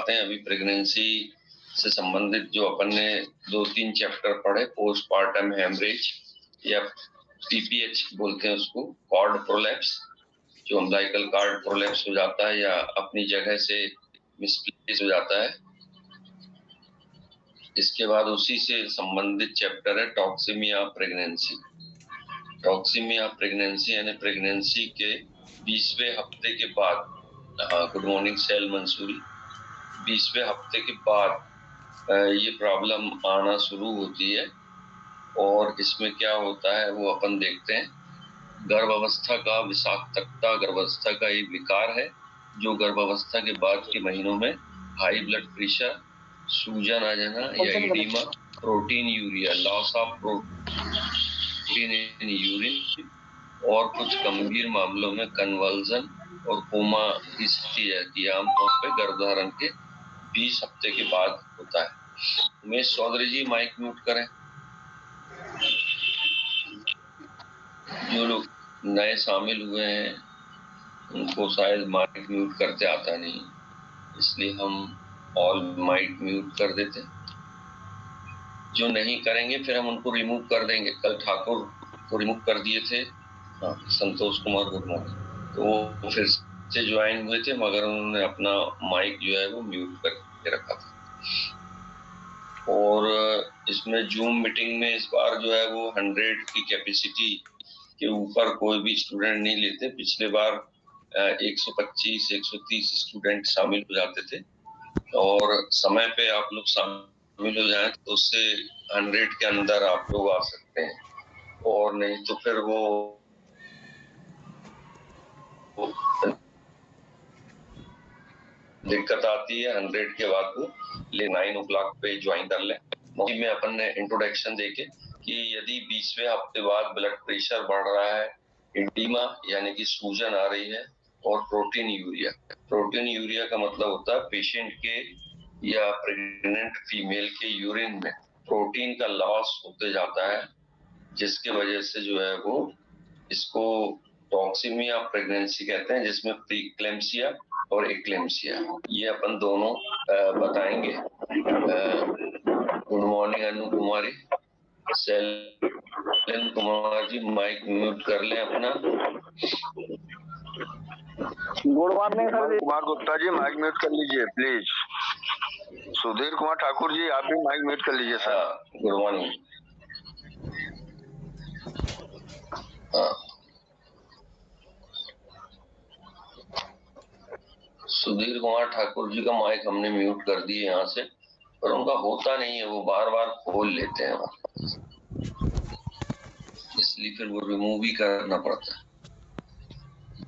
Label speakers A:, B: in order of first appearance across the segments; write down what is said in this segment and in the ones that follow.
A: आते हैं। अभी प्रेगनेंसी से संबंधित जो अपन ने 2-3 चैप्टर पढ़े, पोस्टपार्टम हेमरेज या पीपीएच बोलते हैं उसको, कॉर्ड प्रोलैप्स, जो अम्बिलिकल कॉर्ड प्रोलैप्स हो जाता है या अपनी जगह से मिसप्लेस हो जाता है। इसके बाद उसी से संबंधित चैप्टर है टॉक्सिमिया प्रेगनेंसी। टॉक्सिमिया प्रेगनेंसी यानी प्रेगनेंसी के 20वें हफ्ते के बाद, गुड मॉर्निंग सैल मंसूरी, 20वें हफ्ते के बाद ये प्रॉब्लम आना शुरू होती है। और इसमें क्या होता है वो अपन देखते हैं। गर्भावस्था का विषाक्तता गर्भावस्था का एक विकार है जो गर्भावस्था के बाद के महीनों में हाई ब्लड प्रेशर, सूजन आ जाना या oedema, protein urea, loss of protein in urine और कुछ गंभीर मामलों में कन्वल्जन और कोमा की स्थिति रहती है। आमतौर पर गर्भधारण के 20 हफ्ते के बाद होता है। उमेश चौधरी जी माइक म्यूट करें। जो लोग नए शामिल हुए हैं उनको शायद माइक म्यूट करते आता नहीं, इसलिए हम ऑल माइक म्यूट कर देते। जो नहीं करेंगे फिर हम उनको रिमूव कर देंगे। कल ठाकुर को रिमूव कर दिए थे, हाँ, संतोष कुमार गुड मॉर्निंग, तो वो फिर से ज्वाइन हुए थे मगर उन्होंने अपना माइक जो है वो म्यूट करके रखा था। और इसमें जूम मीटिंग में इस बार जो है वो 100 की कैपेसिटी के ऊपर कोई भी स्टूडेंट नहीं लेते। पिछले बार 125-130 स्टूडेंट शामिल हो जाते थे और समय पे आप लोग शामिल हो जाएं तो उससे 100 के अंदर आप लोग आ सकते हैं, और नहीं तो फिर वो दिक्कत आती है 100 के बाद वो 9 o'clock पे ज्वाइन कर ले। में अपन ने इंट्रोडक्शन देके कि यदि 20वें हफ्ते बाद ब्लड प्रेशर बढ़ रहा है, एडिमा यानी कि सूजन आ रही है, और प्रोटीन यूरिया का मतलब होता है पेशेंट के या प्रेग्नेंट फीमेल के यूरिन में प्रोटीन का लॉस होते जाता है, जिसके वजह से जो है वो इसको टॉक्सिमिया प्रेगनेंसी कहते हैं, जिसमें प्रीक्लेम्सिया और एक्लेम्सिया ये अपन दोनों बताएंगे। Good morning Anu Kumari, Sailan Kumar ji mike mute कर लें अपना।
B: Good morning sir ji.
C: Kumar Gupta ji mike mute कर लीजिए प्लीज। सुधीर कुमार ठाकुर जी आप भी माइक म्यूट कर लीजिए sir.
A: Good morning. Sudhir Kumar Thakur ji का माइक हमने म्यूट कर दिए यहाँ से, पर उनका होता नहीं है, वो बार बार खोल लेते हैं, इसलिए फिर वो रिमूव ही करना पड़ता है।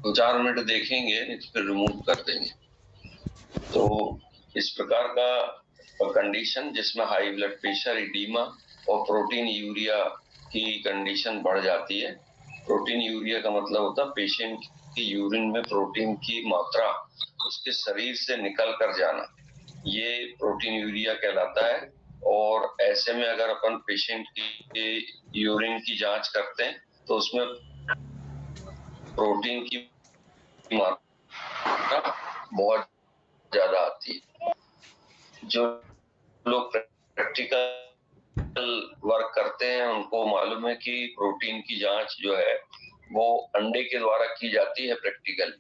A: 2-4 मिनट देखेंगे नहीं तो फिर रिमूव कर देंगे। तो इस प्रकार का कंडीशन जिसमें हाई ब्लड प्रेशर, एडिमा और प्रोटीन यूरिया की कंडीशन बढ़ जाती है। प्रोटीन यूरिया का मतलब होता है पेशेंट की यूरिन में प्रोटीन की मात्रा उसके शरीर से निकल कर जाना, ये प्रोटीन यूरिया कहलाता है। और ऐसे में अगर अपन पेशेंट की यूरिन की जांच करते हैं तो उसमें प्रोटीन की मात्रा बहुत ज्यादा आती है। जो लोग प्रैक्टिकल वर्क करते हैं उनको मालूम है कि प्रोटीन की जांच जो है वो अंडे के द्वारा की जाती है। प्रैक्टिकल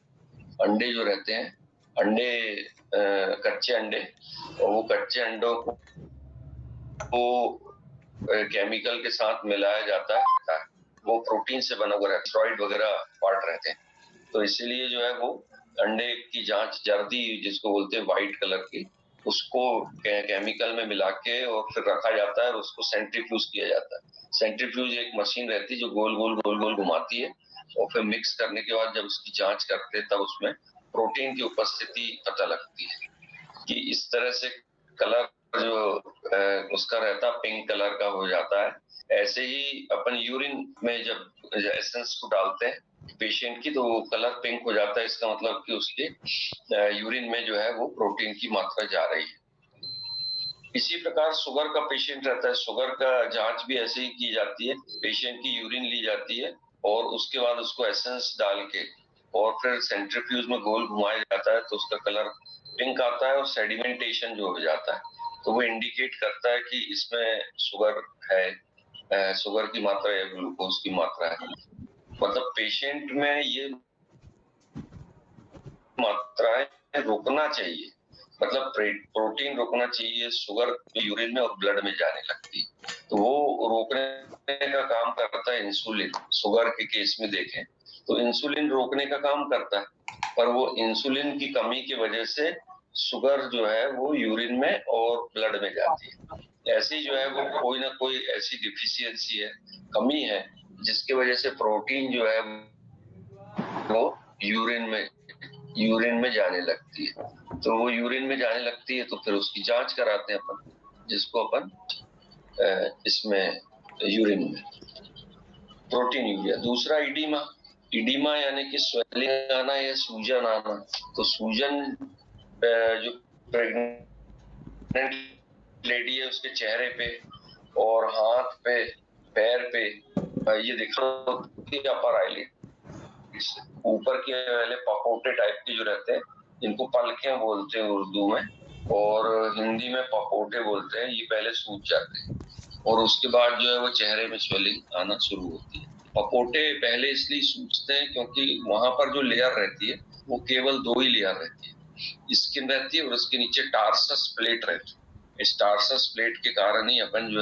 A: अंडे जो रहते हैं, अंडे कच्चे अंडे, और वो कच्चे अंडों को केमिकल के साथ मिलाया जाता है, वो प्रोटीन से बना हुआ स्टेरॉइड वगैरह पार्ट रहते हैं, तो इसीलिए जो है वो अंडे की जांच जर्दी जिसको बोलते हैं व्हाइट कलर की, उसको केमिकल में मिला के और फिर रखा जाता है और उसको सेंट्रीफ्यूज किया जाता है। सेंट्रीफ्यूज एक मशीन रहती है जो गोल गोल घुमाती है, और फिर मिक्स करने के बाद जब उसकी जांच करते हैं तब उसमें प्रोटीन की उपस्थिति पता लगती है कि इस तरह से कलर जो उसका रहता पिंक कलर का हो जाता है। ऐसे ही अपन यूरिन में जब एसेंस को डालते हैं पेशेंट की तो वो कलर पिंक हो जाता है, इसका मतलब कि उसके यूरिन में जो है वो प्रोटीन की मात्रा जा रही है। इसी प्रकार शुगर का पेशेंट रहता है, शुगर का जांच भी ऐसे ही की जाती है, पेशेंट की यूरिन ली जाती है और उसके बाद उसको एसेंस डाल के और फिर सेंट्रीफ्यूज में गोल घुमाया जाता है तो उसका कलर पिंक आता है और सेडिमेंटेशन जो हो जाता है, तो वो इंडिकेट करता है कि इसमें शुगर है, शुगर की मात्रा या ग्लूकोज की मात्रा है। मतलब पेशेंट में ये मात्राएं रोकना चाहिए, मतलब प्रोटीन रोकना चाहिए, शुगर यूरिन में और ब्लड में जाने लगती है, तो वो रोकने का काम करता है इंसुलिन। शुगर के केस में देखें तो इंसुलिन रोकने का काम करता है, पर वो इंसुलिन की कमी की वजह से शुगर जो है वो यूरिन में और ब्लड में जाती है। ऐसी जो है वो कोई ना कोई ऐसी डिफिशियंसी है, कमी है, जिसकी वजह से प्रोटीन जो है वो यूरिन में जाने लगती है। तो वो यूरिन में जाने लगती है तो फिर उसकी जांच कराते हैं अपन, जिसको अपन इसमें यूरिन में प्रोटीन यूरिया। दूसरा इडीमा, इडीमा यानी कि स्वेलिंग आना या सूजन आना। तो सूजन जो प्रेग्नेंट लेडी है उसके चेहरे पे और हाथ पे, पैर पे ये दिखा अपर आईलिड, ऊपर के वाले पपोटे टाइप के जो रहते हैं, इनको पलकें बोलते हैं उर्दू में, और हिंदी में पपोटे बोलते हैं। ये पहले सूज जाते हैं और उसके बाद जो है वो चेहरे में स्वेलिंग आना शुरू होती है। पपोटे पहले इसलिए सूजते हैं क्योंकि वहां पर जो लेयर रहती है वो केवल 2 ही लेयर रहती है, स्किन रहती है और उसके नीचे टार्सस प्लेट रहती है। इस टार्सस प्लेट के कारण ही अपन जो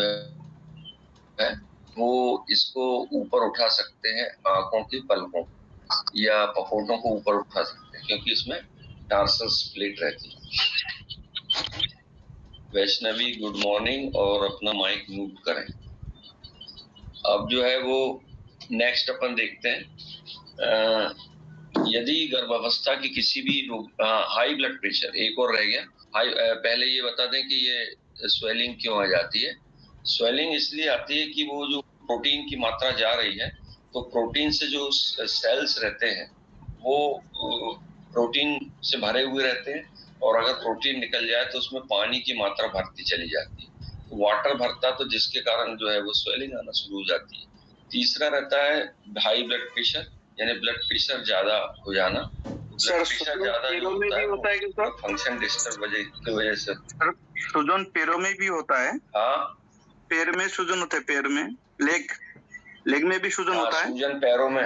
A: है वो इसको ऊपर उठा सकते हैं, आंखों की पलकों या पपोटों को ऊपर उठा सकते हैं, क्योंकि इसमें टार्सस प्लेट रहती है। वैष्णवी गुड मॉर्निंग, और अपना माइक म्यूट करें। अब जो है वो नेक्स्ट अपन देखते हैं, यदि गर्भावस्था की किसी भी हाई ब्लड प्रेशर, एक और रह गया हाई, पहले ये बता दें कि ये स्वेलिंग क्यों आ जाती है। स्वेलिंग इसलिए आती है कि वो जो प्रोटीन की मात्रा जा रही है, तो प्रोटीन से जो सेल्स रहते हैं वो प्रोटीन से भरे हुए रहते हैं, और अगर प्रोटीन निकल जाए तो उसमें पानी की मात्रा बढ़ती चली जाती है, तो वाटर भरता, तो जिसके कारण जो है वो स्वेलिंग आना शुरू हो जाती है। तीसरा रहता है हाई ब्लड प्रेशर, यानी ब्लड प्रेशर ज्यादा हो जाना। ब्लड प्रेशर ज्यादा जो होता है वो फंक्शन डिस्टर्ब की वजह से।
D: सूजन पैरों में भी होता है?
A: हाँ,
D: पैर में सूजन होता है, पैर में, लेग में भी सूजन होता है?
A: सूजन पैरों में।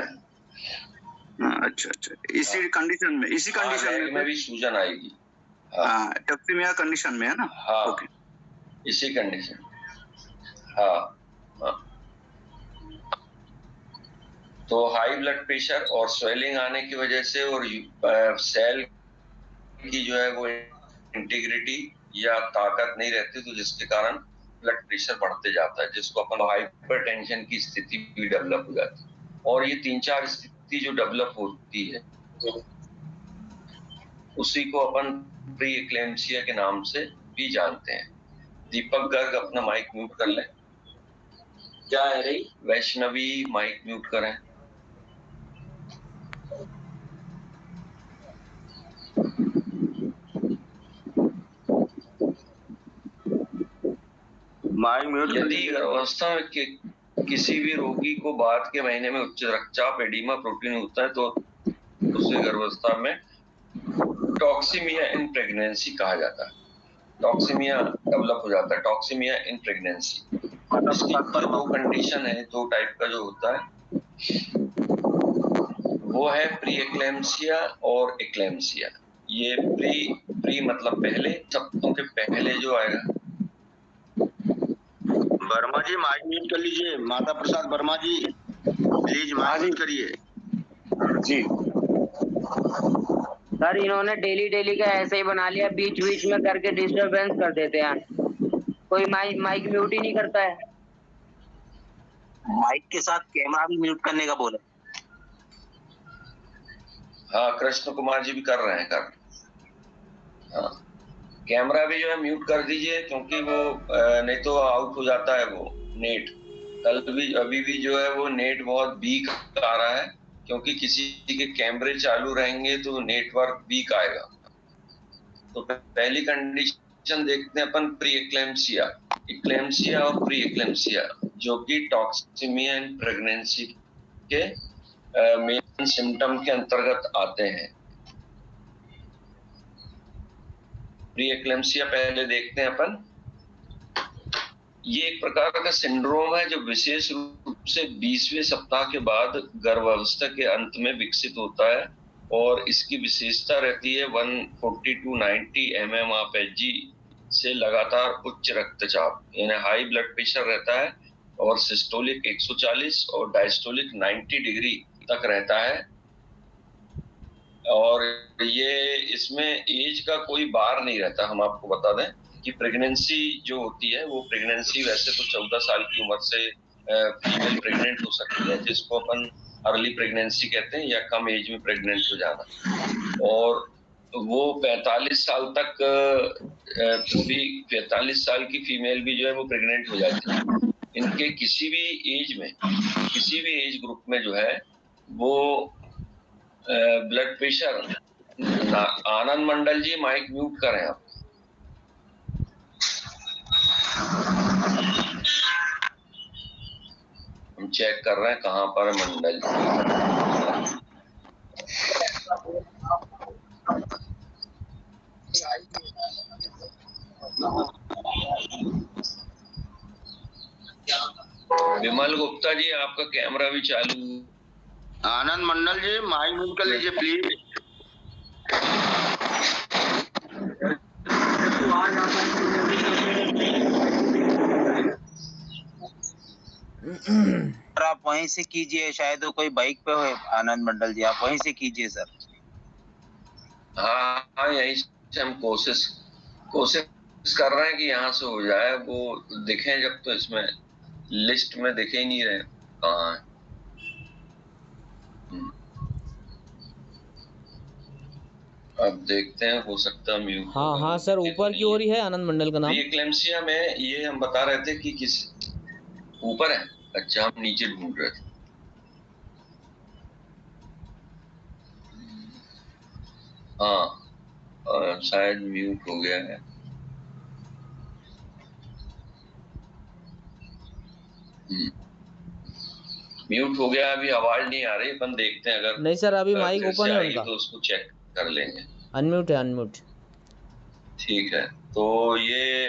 D: अच्छा, इसी कंडीशन में, इसी कंडीशन
A: में भी सूजन आएगी।
D: हाँ, टॉक्सिमिया कंडीशन में है ना?
A: हाँ,
D: ओके,
A: इसी कंडीशन। हाँ, तो हाई ब्लड प्रेशर और स्वेलिंग आने की वजह से, और सेल की जो है वो इंटीग्रिटी या ताकत नहीं रहती, तो जिसके कारण ब्लड प्रेशर बढ़ते जाता है, जिसको अपन हाइपरटेंशन की स्थिति भी डेवलप हो जाती है। और ये 3-4 स्थिति जो डेवलप होती है उसी को अपन प्री एक्लेम्सिया के नाम से भी जानते हैं। दीपक गर्ग अपना माइक म्यूट कर लें। क्या है रही? वैष्णवी माइक म्यूट करें।
C: Mic mute.
A: यदि गर्भावस्था में किसी भी रोगी को बाद के महीने में उच्च रक्तचाप, एडिमा, प्रोटीन होता है, तो उसे गर्भावस्था में टॉक्सिमिया इन प्रेगनेंसी कहा जाता है। टॉक्सिमिया डेवलप हो जाता है, टॉक्सिमिया इन प्रेगनेंसी। इसकी 2 कंडीशन है, 2 टाइप का जो होता है वो है प्री एक्लेम्सिया और एक्लेम्सिया। ये प्री मतलब पहले, सप्तों के पहले जो आएगा।
C: वर्मा जी माइक म्यूट कर लीजिए। माता प्रसाद वर्मा जी प्लीज माइक म्यूट करिए।
B: जी
E: सर, इन्होंने डेली का ऐसे ही बना लिया, बीच में करके डिस्टरबेंस कर देते हैं। कोई माइक म्यूट ही नहीं करता है।
F: माइक के साथ कैमरा भी म्यूट करने का बोला।
A: हाँ, कृष्ण कुमार जी भी कर रहे हैं। हाँ, कैमरा भी जो है म्यूट कर दीजिए, क्योंकि वो नहीं तो आउट हो जाता है वो नेट। कल भी, अभी भी जो है वो नेट बहुत वीक आ रहा है, क्योंकि किसी के कैमरे चालू रहेंगे तो नेटवर्क वीक आएगा। तो पहली कंडीशन देखते हैं अपन, प्री एक्लेम्सिया, एक्लेम्सिया और प्री एक्लेम्सिया, जो कि टॉक्सिमिया इन प्रेगनेंसी के मेन सिम्टम के अंतर्गत आते हैं। प्री एक्लेम्सिया पहले देखते हैं अपन। ये एक प्रकार का सिंड्रोम है जो विशेष रूप से 20वें सप्ताह के बाद गर्भावस्था के अंत में विकसित होता है और इसकी विशेषता रहती है 140 to 90 mm ऑफ Hg से लगातार उच्च रक्तचाप यानी हाई ब्लड प्रेशर रहता है और सिस्टोलिक 140 और डायस्टोलिक 90 डिग्री तक रहता है। और ये इसमें एज का कोई बार नहीं रहता। हम आपको बता दें कि प्रेगनेंसी जो होती है वो प्रेगनेंसी वैसे तो 14 साल की उम्र से फीमेल प्रेग्नेंट हो सकती है, जिसको अपन अर्ली प्रेगनेंसी कहते हैं या कम एज में प्रेग्नेंट हो जाना। और वो 45 साल तक 45 साल की फीमेल भी जो है वो प्रेग्नेंट हो जाती है। इनके किसी भी एज में, किसी भी एज ग्रुप में जो है वो ब्लड प्रेशर। आनंद मंडल जी माइक म्यूट करें आप। हम चेक कर रहे हैं कहाँ पर है मंडल जी। विमल गुप्ता जी आपका कैमरा भी चालू।
C: आनंद मंडल जी माइक म्यूट कर लीजिए प्लीज।
F: आप वहीं से कीजिए, शायद वो कोई बाइक पे हो आनंद मंडल जी, आप वहीं से कीजिए सर।
A: हाँ, यही से हम कोशिश कर रहे हैं कि यहाँ से हो जाए। वो दिखे जब तो इसमें लिस्ट में दिखे ही नहीं रहे कहाँ है। अब देखते हैं, हो सकता है म्यूट।
G: हाँ सर, ऊपर की ओर ही है आनंद मंडल का नाम।
A: प्री-एक्लेम्सिया में ये हम बता रहे थे कि किस ऊपर है। अच्छा, हम नीचे ढूंढ रहे थे। हाँ, शायद म्यूट हो गया है। म्यूट हो गया, अभी आवाज नहीं आ रही। अपन देखते हैं, अगर
G: नहीं सर, अभी माइक ओपन है उनका,
A: तो उसको चेक कर लेंगे।
G: अनम्यूट है, अनम्यूट।
A: ठीक है, तो ये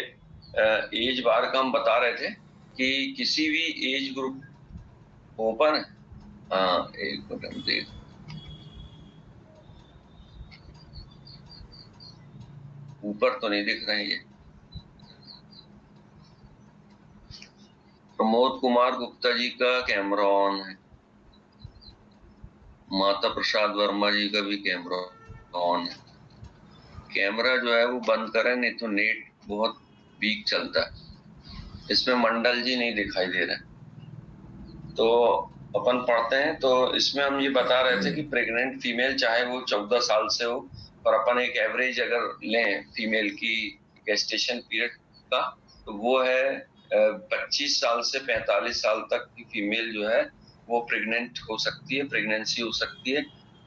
A: एज बार का हम बता रहे थे कि किसी भी एज ग्रुप ओपन। हाँ, एक मिनट हम देख। ऊपर तो नहीं दिख रहे हैं ये। प्रमोद कुमार गुप्ता जी का कैमरा ऑन है। माता प्रसाद वर्मा जी का भी कैमरा ऑन है। कैमरा जो है वो बंद करें, नहीं तो नेट बहुत वीक चलता है। इसमें मंडल जी नहीं दिखाई दे रहे। तो अपन पढ़ते हैं। तो इसमें हम ये बता रहे थे कि प्रेग्नेंट फीमेल चाहे वो 14 साल से हो, पर अपन एक एवरेज अगर लें फीमेल की गेस्टेशन पीरियड का, तो वो है 25 साल से 45 साल तक की फीमेल जो है वो प्रेग्नेंट हो सकती है, प्रेगनेंसी हो सकती है।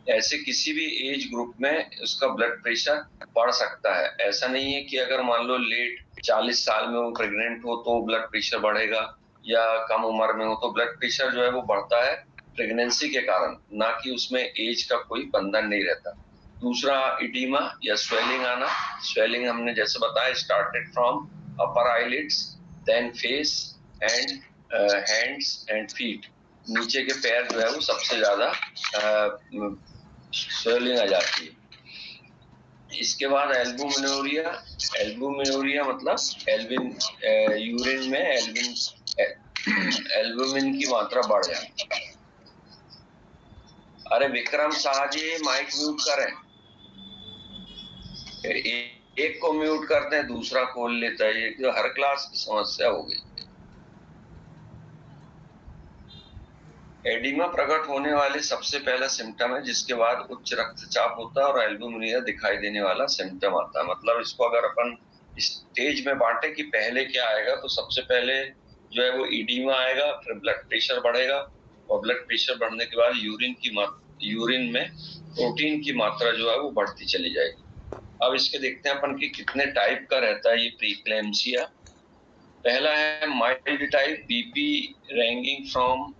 A: ऐसे किसी भी एज ग्रुप में उसका ब्लड प्रेशर बढ़ सकता है। ऐसा नहीं है कि अगर मान लो लेट 40 साल में वो प्रेग्नेंट हो तो ब्लड प्रेशर बढ़ेगा, या कम उम्र में हो तो ब्लड प्रेशर जो है वो बढ़ता है प्रेगनेंसी के कारण, ना कि उसमें एज का कोई बंधन नहीं रहता। दूसरा, इडीमा या स्वेलिंग आना। स्वेलिंग हमने जैसे बताया, started from upper eyelids, then face and hands and feet. नीचे के पैर जो है वो सबसे ज्यादा स्वेलिंग आ जाती है। इसके बाद एल्बुमिनोरिया। एल्बुमिनोरिया मतलब एल्बिन, यूरिन में एल्बुमिन की मात्रा बढ़ जाती है। अरे विक्रम शाह जी माइक म्यूट करें। एक को म्यूट करते हैं, दूसरा खोल लेता है। ये तो हर क्लास की समस्या हो गई। एडिमा प्रकट होने वाले सबसे पहला सिम्टम है, जिसके बाद उच्च रक्तचाप होता है और एल्बुमिनिया दिखाई देने वाला सिम्टम आता है। मतलब इसको अगर अपन स्टेज में बांटे कि पहले क्या आएगा, तो सबसे पहले जो है वो इडीमा आएगा, फिर ब्लड प्रेशर बढ़ेगा, और ब्लड प्रेशर बढ़ने के बाद यूरिन में प्रोटीन की मात्रा जो है वो बढ़ती चली जाएगी। अब इसके देखते हैं अपन कि कितने टाइप का रहता है ये प्री-एक्लेम्सिया। पहला है mild type, BP ranking from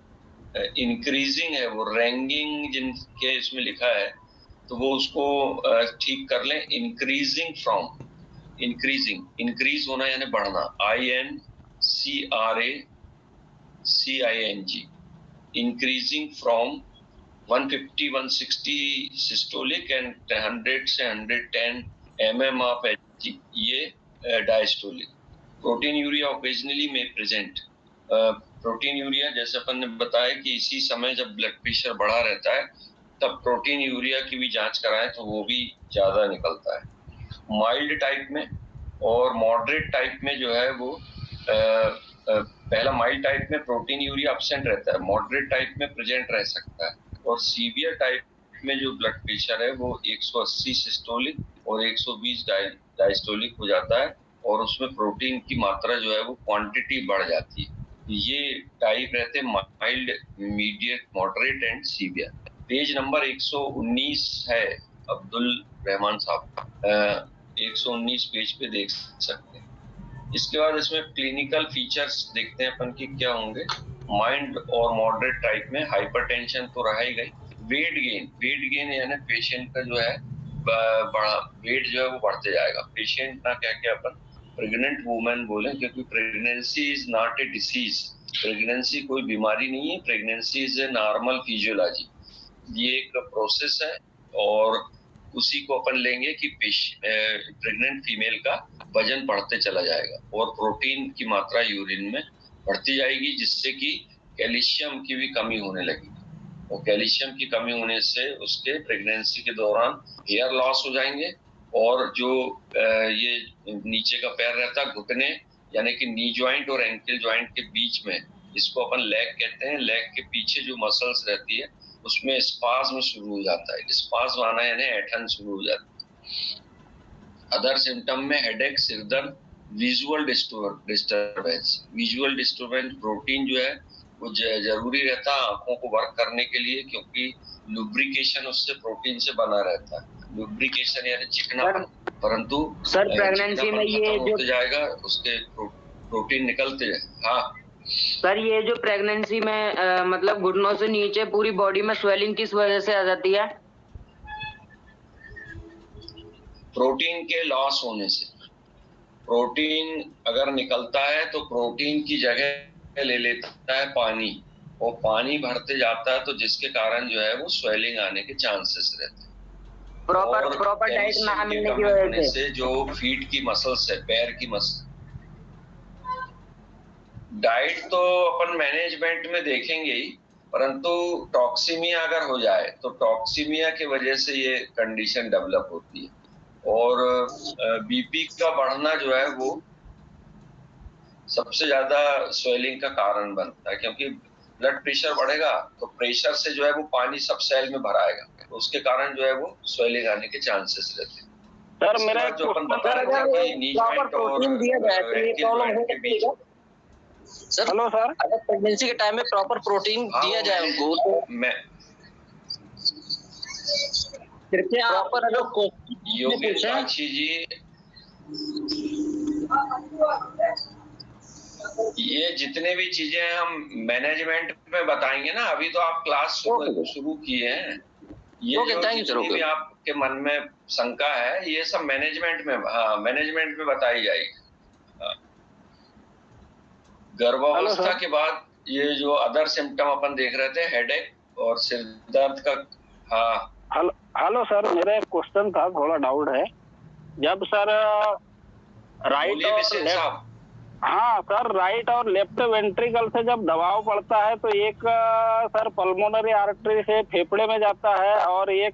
A: increasing है। वो रैंकिंग जिनके इसमें लिखा है तो वो उसको ठीक कर लें, इंक्रीजिंग फ्रॉम इंक्रीज होना यानी बढ़ना, INCRACING, increasing from 150-160 systolic and 100 से 110 mm ऑफ Hg, ये डायस्टोलिक। प्रोटीन यूरिया ओकेजनली में प्रेजेंट। प्रोटीन यूरिया जैसे अपन ने बताया कि इसी समय जब ब्लड प्रेशर बढ़ा रहता है तब प्रोटीन यूरिया की भी जांच कराएं तो वो भी ज्यादा निकलता है। माइल्ड टाइप में और मॉडरेट टाइप में जो है वो पहला माइल्ड टाइप में प्रोटीन यूरिया एब्सेंट रहता है, मॉडरेट टाइप में प्रेजेंट रह सकता है, और सीवियर टाइप में जो ब्लड प्रेशर है वो 180 सिस्टोलिक और 120 डायस्टोलिक हो जाता है, और उसमें प्रोटीन की मात्रा जो है वो क्वांटिटी बढ़ जाती है। ये टाइप रहते हैं mild, medium, moderate and severe. Page number 119 है अब्दुल रहमान साहब, 119 पेज पे देख सकते हैं। इसके बाद इसमें क्लिनिकल फीचर्स देखते हैं अपन की क्या होंगे। माइल्ड और मॉडरेट टाइप में हाइपरटेंशन तो रह ही गई। वेट गेन यानी पेशेंट का जो है बड़ा वेट जो है वो बढ़ते जाएगा। पेशेंट ना क्या क्या अपन प्रेग्नेंट वुमेन बोले, क्योंकि pregnancy is not a disease, pregnancy कोई बीमारी नहीं है, pregnancy is a normal physiology, ये एक प्रोसेस है, और उसी को अपन लेंगे कि प्रेग्नेंट फीमेल का वजन बढ़ते चला जाएगा और प्रोटीन की मात्रा यूरिन में बढ़ती जाएगी, जिससे कि कैल्शियम की भी कमी होने लगेगी, और कैल्शियम की कमी होने से उसके प्रेगनेंसी के दौरान हेयर लॉस हो जाएंगे, और जो ये नीचे का पैर रहता है घुटने यानी कि नी जॉइंट और एंकल जॉइंट के बीच में, इसको अपन लेग कहते हैं, लेग के पीछे जो मसल्स रहती है उसमें स्पाज्म शुरू हो जाता है, स्पाज्म आना यानी ऐंठन शुरू हो जाती है। अदर सिम्टम में हेडेक, सिरदर्द, visual disturbance. Visual disturbance protein जो है वो जरूरी रहता है आंखों को वर्क करने के लिए, क्योंकि लुब्रिकेशन उससे प्रोटीन से बना रहता है। लुब्रिकेशन यानी चिकनापन, परंतु
E: सर प्रेगनेंसी में ये जो
A: जाएगा उसके प्रोटीन निकलते जाए। हाँ
E: सर, ये जो प्रेगनेंसी में मतलब घुटनों से नीचे पूरी बॉडी में स्वेलिंग किस वजह से आ जाती है?
A: प्रोटीन के लॉस होने से। प्रोटीन अगर निकलता है तो प्रोटीन की जगह ले लेता है पानी, और पानी भरते जाता है, तो जिसके कारण जो है वो स्वेलिंग आने के चांसेस रहते हैं।
E: प्रॉपर डाइट ना मिलने की वजह
A: से जो फीट की मसल्स है, पैर की मसल, डाइट तो अपन मैनेजमेंट में देखेंगे ही, परंतु टॉक्सीमिया अगर हो जाए तो टॉक्सीमिया की वजह से ये कंडीशन डेवलप होती है, और बीपी का बढ़ना जो है वो सबसे ज्यादा स्वेलिंग का कारण बनता है, क्योंकि ब्लड प्रेशर बढ़ेगा तो प्रेशर से जो है वो पानी सब सेल में भराएगा, तो उसके कारण जो है वो स्वेलिंग आने के चांसेस रहते हैं।
B: सर मेरा
A: जो अपन बता रहे थे नी जॉइंट और
H: सर
B: हेलो सर,
H: अगर प्रेगनेंसी के टाइम में प्रॉपर प्रोटीन दिया जाए उनको तो
A: मैं
H: कृपया प्रॉपर अगर
A: योगेश साक्षी जी, ये जितने भी चीजें हम मैनेजमेंट में बताएंगे ना, अभी तो आप क्लास शुरू किए हैं, ये जो जितनी भी आपके मन में शंका है ये सब मैनेजमेंट में, हाँ मैनेजमेंट में बताई जाएगी। गर्भावस्था के बाद ये जो अदर सिम्टम अपन देख रहे थे, हेडेक और सिर दर्द का। हाँ
B: हेलो सर, मेरा एक क्वेश्चन था, थोड़ा डाउट है। जब सर राइट और लेफ्ट, हाँ सर, राइट और लेफ्ट वेंट्रिकल से जब दबाव पड़ता है तो एक सर पल्मोनरी आर्टरी से फेफड़े में जाता है और एक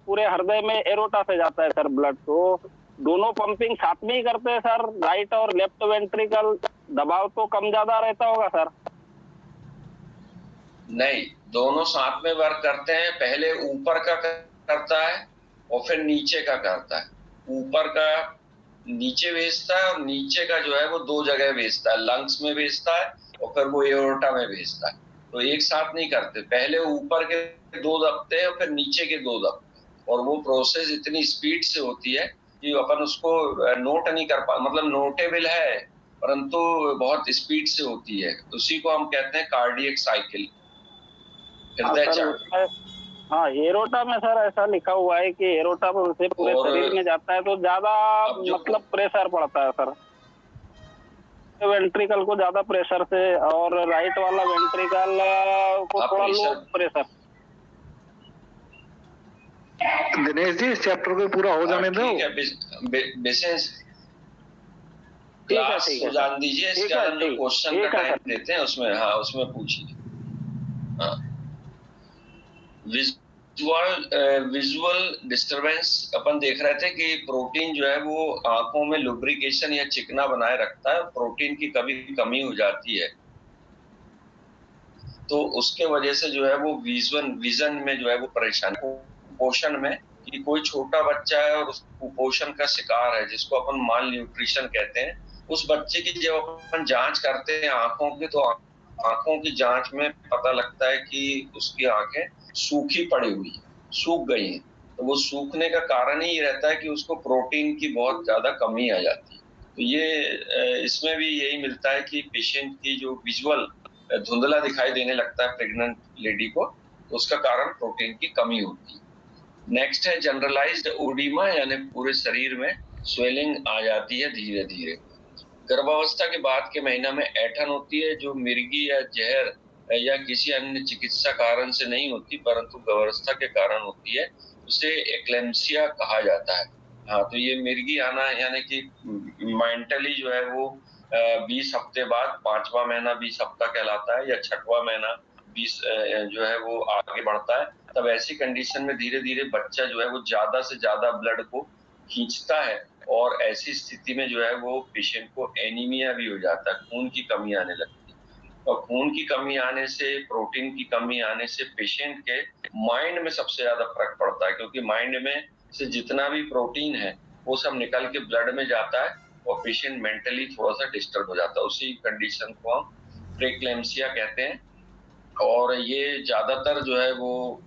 B: पूरे हृदय में एरोटा से जाता है सर ब्लड, तो दोनों पंपिंग साथ में ही करते हैं सर? राइट और लेफ्ट वेंट्रिकल दबाव तो कम ज्यादा रहता होगा सर?
A: नहीं, दोनों साथ में वर्क करते हैं। पहले ऊपर का करता है और फिर नीचे का करता है। ऊपर का नीचे भेजता है और नीचे का जो है वो दो जगह भेजता है, लंग्स में भेजता है और फिर वो एओर्टा में भेजता है। तो एक साथ नहीं करते, पहले ऊपर के दो दबते हैं और फिर नीचे के दो दबते हैं, और वो प्रोसेस इतनी स्पीड से होती है कि अपन उसको नोट नहीं कर पा, मतलब नोटेबल है परंतु बहुत स्पीड से होती है। उसी को हम कहते हैं कार्डियक साइकिल, हृदय चक्र।
B: हाँ, एरोटा में सर ऐसा लिखा हुआ है कि एरोटा में उसे पूरे शरीर में जाता है तो ज्यादा मतलब प्रेशर पड़ता है सर, वेंट्रिकल को ज्यादा प्रेशर से, और राइट वाला वेंट्रिकल को थोड़ा लो प्रेशर।
I: दिनेश जी, इस चैप्टर को पूरा हो जाने दो।
A: क्लास जान दीजिए, इसके बाद हम जो क्वेश्चन का टाइम देते हैं उसमें, हाँ उसमें पूछिए। हाँ, विजुअल डिस्टरबेंस अपन देख रहे थे कि प्रोटीन जो है वो आंखों में लुब्रिकेशन या चिकना बनाए रखता है, प्रोटीन की कभी कमी हो जाती है तो उसके वजह से जो है वो विजन में जो है वो परेशानी। कुपोषण में कि कोई छोटा बच्चा है और उस कुपोषण का शिकार है जिसको अपन माल न्यूट्रिशन कहते हैं, उस बच्चे की जब अपन जांच करते हैं आंखों की, तो आंखों की जांच में पता लगता है कि उसकी आंखें सूखी पड़ी हुई है, सूख गई हैं। तो वो सूखने का कारण ही रहता है कि उसको प्रोटीन की बहुत ज्यादा कमी आ जाती है। तो ये इसमें भी यही मिलता है कि पेशेंट की जो विजुअल धुंधला दिखाई देने लगता है प्रेग्नेंट लेडी को, तो उसका कारण प्रोटीन की कमी होती है। नेक्स्ट है जनरलाइज्ड ओडिमा, यानी पूरे शरीर में स्वेलिंग आ जाती है धीरे धीरे। गर्भावस्था के बाद के महीना में ऐठन होती है जो मिर्गी या जहर या किसी अन्य चिकित्सा कारण से नहीं होती परंतु गर्भावस्था के कारण होती है, उसे एक्लेम्सिया कहा जाता है। हाँ, तो ये मिर्गी आना यानी कि मेंटली जो है वो 20 हफ्ते बाद, 5वां महीना 20 हफ्ता कहलाता है, या 6वां महीना 20 जो है वो आगे बढ़ता है। तब ऐसी कंडीशन में धीरे धीरे बच्चा जो है वो ज्यादा से ज्यादा ब्लड को खींचता है और ऐसी स्थिति में जो है वो पेशेंट को एनीमिया भी हो जाता है, खून की कमी आने लगती है। और खून की कमी आने से, प्रोटीन की कमी आने से पेशेंट के माइंड में सबसे ज्यादा फर्क पड़ता है, क्योंकि माइंड में से जितना भी प्रोटीन है वो सब निकल के ब्लड में जाता है और पेशेंट मेंटली थोड़ा सा डिस्टर्ब हो जाता है। उसी कंडीशन को हम प्रेक्लेम्सिया कहते हैं और ये ज्यादातर जो है वो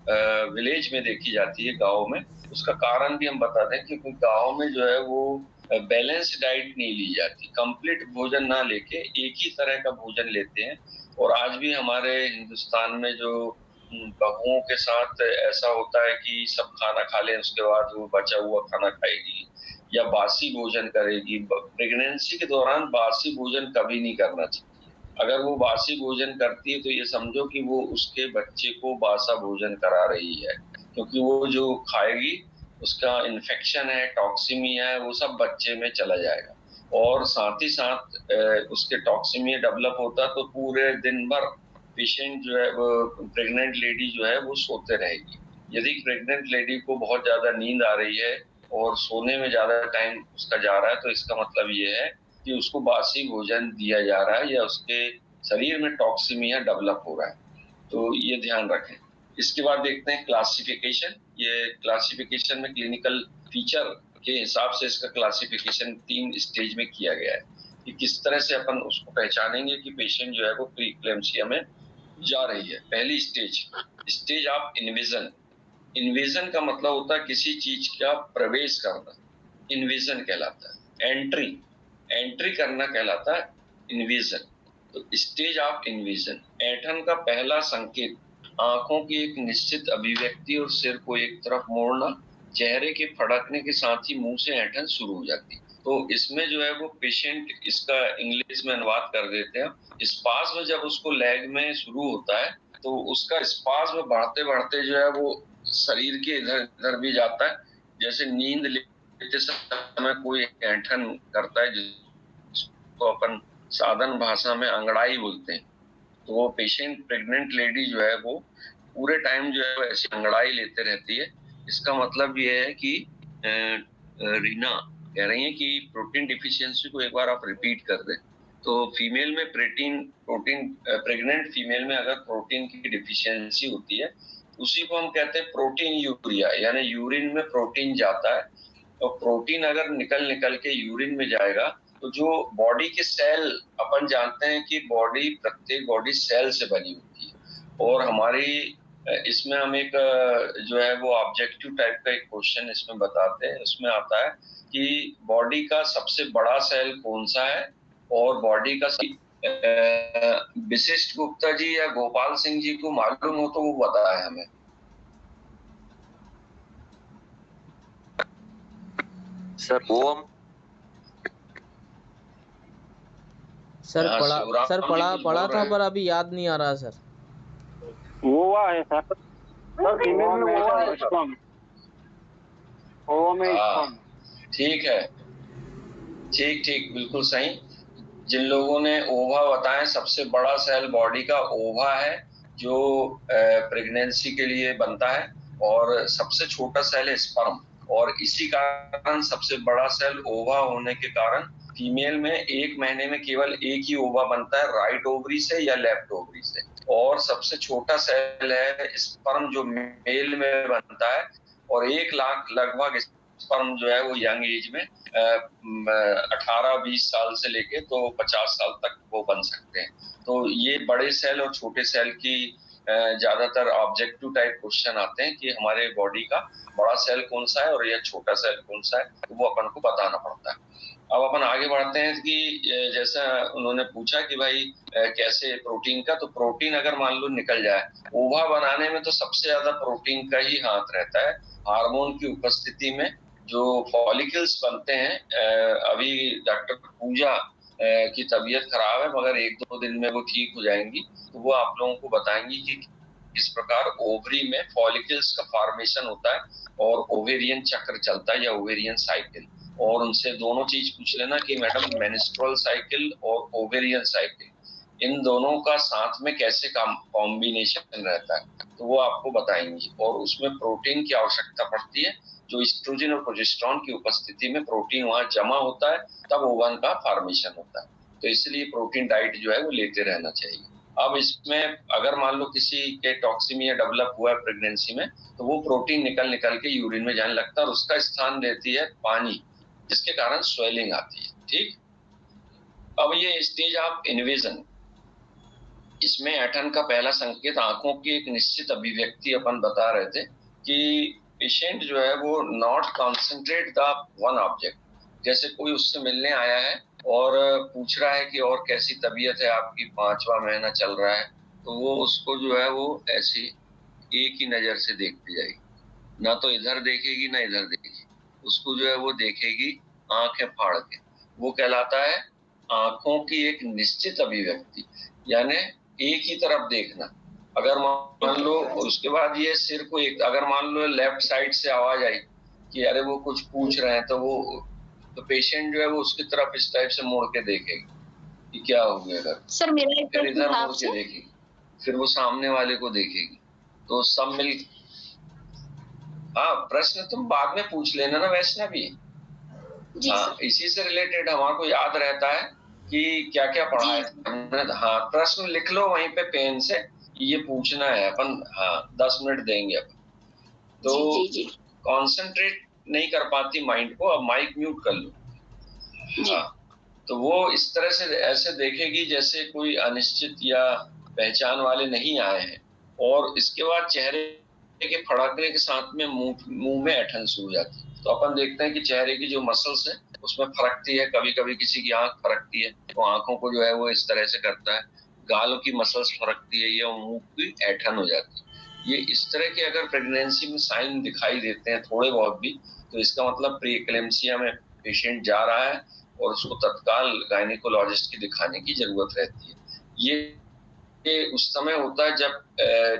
A: विलेज में देखी जाती है, गाँव में। उसका कारण भी हम बता दें क्योंकि गाँव में जो है वो बैलेंस डाइट नहीं ली जाती, कंप्लीट भोजन ना लेके एक ही तरह का भोजन लेते हैं। और आज भी हमारे हिंदुस्तान में जो बहुओं के साथ ऐसा होता है कि सब खाना खा लें उसके बाद वो बचा हुआ खाना खाएगी या बासी भोजन करेगी। प्रेगनेंसी के दौरान बासी भोजन कभी नहीं करना चाहिए। अगर वो बासी भोजन करती है तो ये समझो कि वो उसके बच्चे को बासा भोजन करा रही है, क्योंकि वो जो खाएगी उसका इन्फेक्शन है, टॉक्सीमिया है, वो सब बच्चे में चला जाएगा। और साथ ही साथ उसके टॉक्सीमिया डेवलप होता तो पूरे दिन भर पेशेंट जो है वो, प्रेग्नेंट लेडी जो है वो सोते रहेगी। यदि प्रेग्नेंट लेडी को बहुत ज्यादा नींद आ रही है और सोने में ज्यादा टाइम उसका जा रहा है तो इसका मतलब ये है कि उसको बासी भोजन दिया जा रहा है या उसके शरीर में टॉक्सीमिया डेवलप हो रहा है। तो ये ध्यान रखें। इसके बाद देखते हैं क्लासिफिकेशन। ये क्लासिफिकेशन में क्लिनिकल फीचर के हिसाब से इसका क्लासिफिकेशन 3 स्टेज में किया गया है कि किस तरह से अपन उसको पहचानेंगे कि पेशेंट जो है वो प्रीक्लेम्सिया में जा रही है। पहली स्टेज ऑफ इन्विजन। इन्विजन का मतलब होता है किसी चीज का प्रवेश करना, इन्विजन कहलाता है। एंट्री करना कहलाता है इन्विजन। तो स्टेज ऑफ इन्विजन, ऐंठन का पहला संकेत आंखों की एक निश्चित अभिव्यक्ति और सिर को एक तरफ मोड़ना, चेहरे के फड़कने के साथ ही मुंह से ऐंठन शुरू हो जाती है। तो इसमें जो है वो पेशेंट, इसका इंग्लिश में अनुवाद कर देते हैं, स्पाज्म जब उसको लेग में शुरू होता है तो उसका स्पाज्म बढ़ते बढ़ते जो है वो शरीर के इधर इधर भी जाता है, जैसे नींद लेते समय कोई ऐंठन करता है जिसको अपन साधारण भाषा में अंगड़ाई बोलते हैं। तो वो पेशेंट, प्रेग्नेंट लेडी जो है वो पूरे टाइम जो है वो ऐसी अंगड़ाई लेते रहती है। इसका मतलब ये है कि रीना कह रही है कि प्रोटीन डिफिशियंसी को एक बार आप रिपीट कर दें। तो फीमेल में प्रोटीन प्रेग्नेंट फीमेल में अगर प्रोटीन की डिफिशियंसी होती है उसी को हम कहते हैं प्रोटीन यूरिया, यानी यूरिन में प्रोटीन जाता है। तो प्रोटीन अगर निकल के यूरिन में जाएगा तो जो बॉडी के सेल, अपन जानते हैं कि प्रत्येक बॉडी सेल से बनी होती है और हमारी इसमें हम एक जो है वो ऑब्जेक्टिव टाइप का एक क्वेश्चन इसमें बताते हैं। उसमें आता है कि बॉडी का सबसे बड़ा सेल कौन सा है और बॉडी का विशिष्ट गुप्ता जी या गोपाल सिंह जी को मालूम हो तो वो बताए हमें।
J: सर ओम
G: सर
A: हाँ, शिवराम जी कुछ
G: पढ़ा
A: बोल
G: था
A: रहे
G: पर अभी याद नहीं आ रहा सर।
B: ओवा है सर। सर फीमेल में ओवा है। ओवा में
A: हाँ, ठीक है, ठीक ठीक, बिल्कुल सही। जिन लोगों ने ओवा बताया, सबसे बड़ा सेल बॉडी का ओवा है जो प्रेगनेंसी के लिए बनता है, और सबसे छोटा सेल है स्पर्म। और इसी कारण सबसे बड़ा सेल ओवा होने के कारण फीमेल में 1 महीने में केवल एक ही ओवा बनता है, राइट ओवरी से या लेफ्ट ओवरी से। और सबसे छोटा सेल है स्पर्म जो मेल में बनता है, और 1 लाख लगभग स्पर्म जो है वो यंग एज में 18-20 साल से लेके तो 50 साल तक वो बन सकते हैं। तो ये बड़े सेल और छोटे सेल की ज्यादातर ऑब्जेक्टिव टाइप क्वेश्चन आते हैं कि हमारे बॉडी का बड़ा सेल कौन सा है और यह छोटा सेल कौन सा है, तो वो अपन को बताना पड़ता है। अब अपन आगे बढ़ते हैं कि जैसा उन्होंने पूछा कि भाई कैसे प्रोटीन का, तो प्रोटीन अगर मान लो निकल जाए, ओवा बनाने में तो सबसे ज्यादा प्रोटीन का ही हाथ रहता है। हार्मोन की उपस्थिति में जो फॉलिकल्स बनते हैं, अभी डॉक्टर पूजा की तबीयत खराब है, मगर 1-2 दिन में वो ठीक हो जाएंगी, तो वो आप लोगों को बताएंगी कि किस प्रकार ओवरी में फॉलिकल्स का फॉर्मेशन होता है और ओवेरियन चक्र चलता है या ओवेरियन साइकिल। और उनसे दोनों चीज पूछ लेना कि मैडम मेंस्ट्रुअल साइकिल और ओवेरियन साइकिल, इन दोनों का साथ में कैसे कॉम्बिनेशन रहता है, तो वो आपको बताएंगी। और उसमें प्रोटीन की आवश्यकता पड़ती है, जो एस्ट्रोजन और प्रोजेस्टेरोन की उपस्थिति में प्रोटीन वहां जमा होता है, तब ओवन का फॉर्मेशन होता है। तो इसलिए प्रोटीन डाइट जो है वो लेते रहना चाहिए। अब इसमें अगर मान लो किसी के टॉक्सिमिया डेवलप हुआ है प्रेगनेंसी में, तो वो प्रोटीन निकल निकल के यूरिन में जाने लगता है और उसका स्थान लेती है पानी, जिसके कारण स्वेलिंग आती है। ठीक, अब ये स्टेज ऑफ इन्वेजन, इसमें ऐठन का पहला संकेत आंखों की एक निश्चित अभिव्यक्ति अपन बता रहे थे कि पेशेंट जो है वो not concentrate the one object. जैसे कोई उससे मिलने आया है और पूछ रहा है कि और कैसी तबीयत है आपकी, 5वां महीना चल रहा है, तो वो उसको जो है वो ऐसी एक ही नजर से देखती जाएगी, ना तो इधर देखेगी ना इधर देखेगी, उसको जो है वो देखेगी आंखें फाड़ के। वो कहलाता है आंखों की एक निश्चित अभिव्यक्ति, यानी एक ही तरफ देखना। अगर मान लो उसके बाद ये सिर को एक, अगर मान लो लेफ्ट साइड से आवाज आई कि अरे वो कुछ पूछ रहे हैं, तो पेशेंट जो है वो उसकी तरफ इस टाइप से मुड़ के देखेगी कि क्या हो गया अगर,
K: सर मेरा एक
A: फिर
K: प्रश्न
A: इधर
K: था
A: मुड़ के देखेगी, फिर वो सामने वाले को देखेगी, तो सब मिल। हाँ, प्रश्न तुम बाद में पूछ लेना ना वैष्णवी। हाँ, इसी से रिलेटेड हमारे को याद रहता है कि क्या क्या पढ़ा है हमने। हाँ, प्रश्न लिख लो वहीं पे पेन से, ये पूछना है अपन। हाँ, 10 मिनट देंगे अपन। तो कंसंट्रेट नहीं कर पाती माइंड को, अब माइक म्यूट कर लो। हाँ, तो वो इस तरह से ऐसे देखेगी जैसे कोई अनिश्चित या पहचान वाले नहीं आए हैं, और इसके बाद चेहरे के फड़कने के साथ में मुंह में ऐठन शुरू हो जाती है। तो अपन देखते हैं कि चेहरे की जो मसल्स है उसमें फरकती है, कभी कभी किसी की आंख फरकती है तो आंखों को जो है वो इस तरह से करता है, गालों की मसल्स फरकती है या मुंह की ऐठन हो जाती है। ये इस तरह के अगर प्रेगनेंसी में साइन दिखाई देते हैं थोड़े बहुत भी, तो इसका मतलब प्री एक्लेम्सिया में पेशेंट जा रहा है और उसको तत्काल गायनिकोलॉजिस्ट की दिखाने की जरूरत रहती है। ये उस समय होता है जब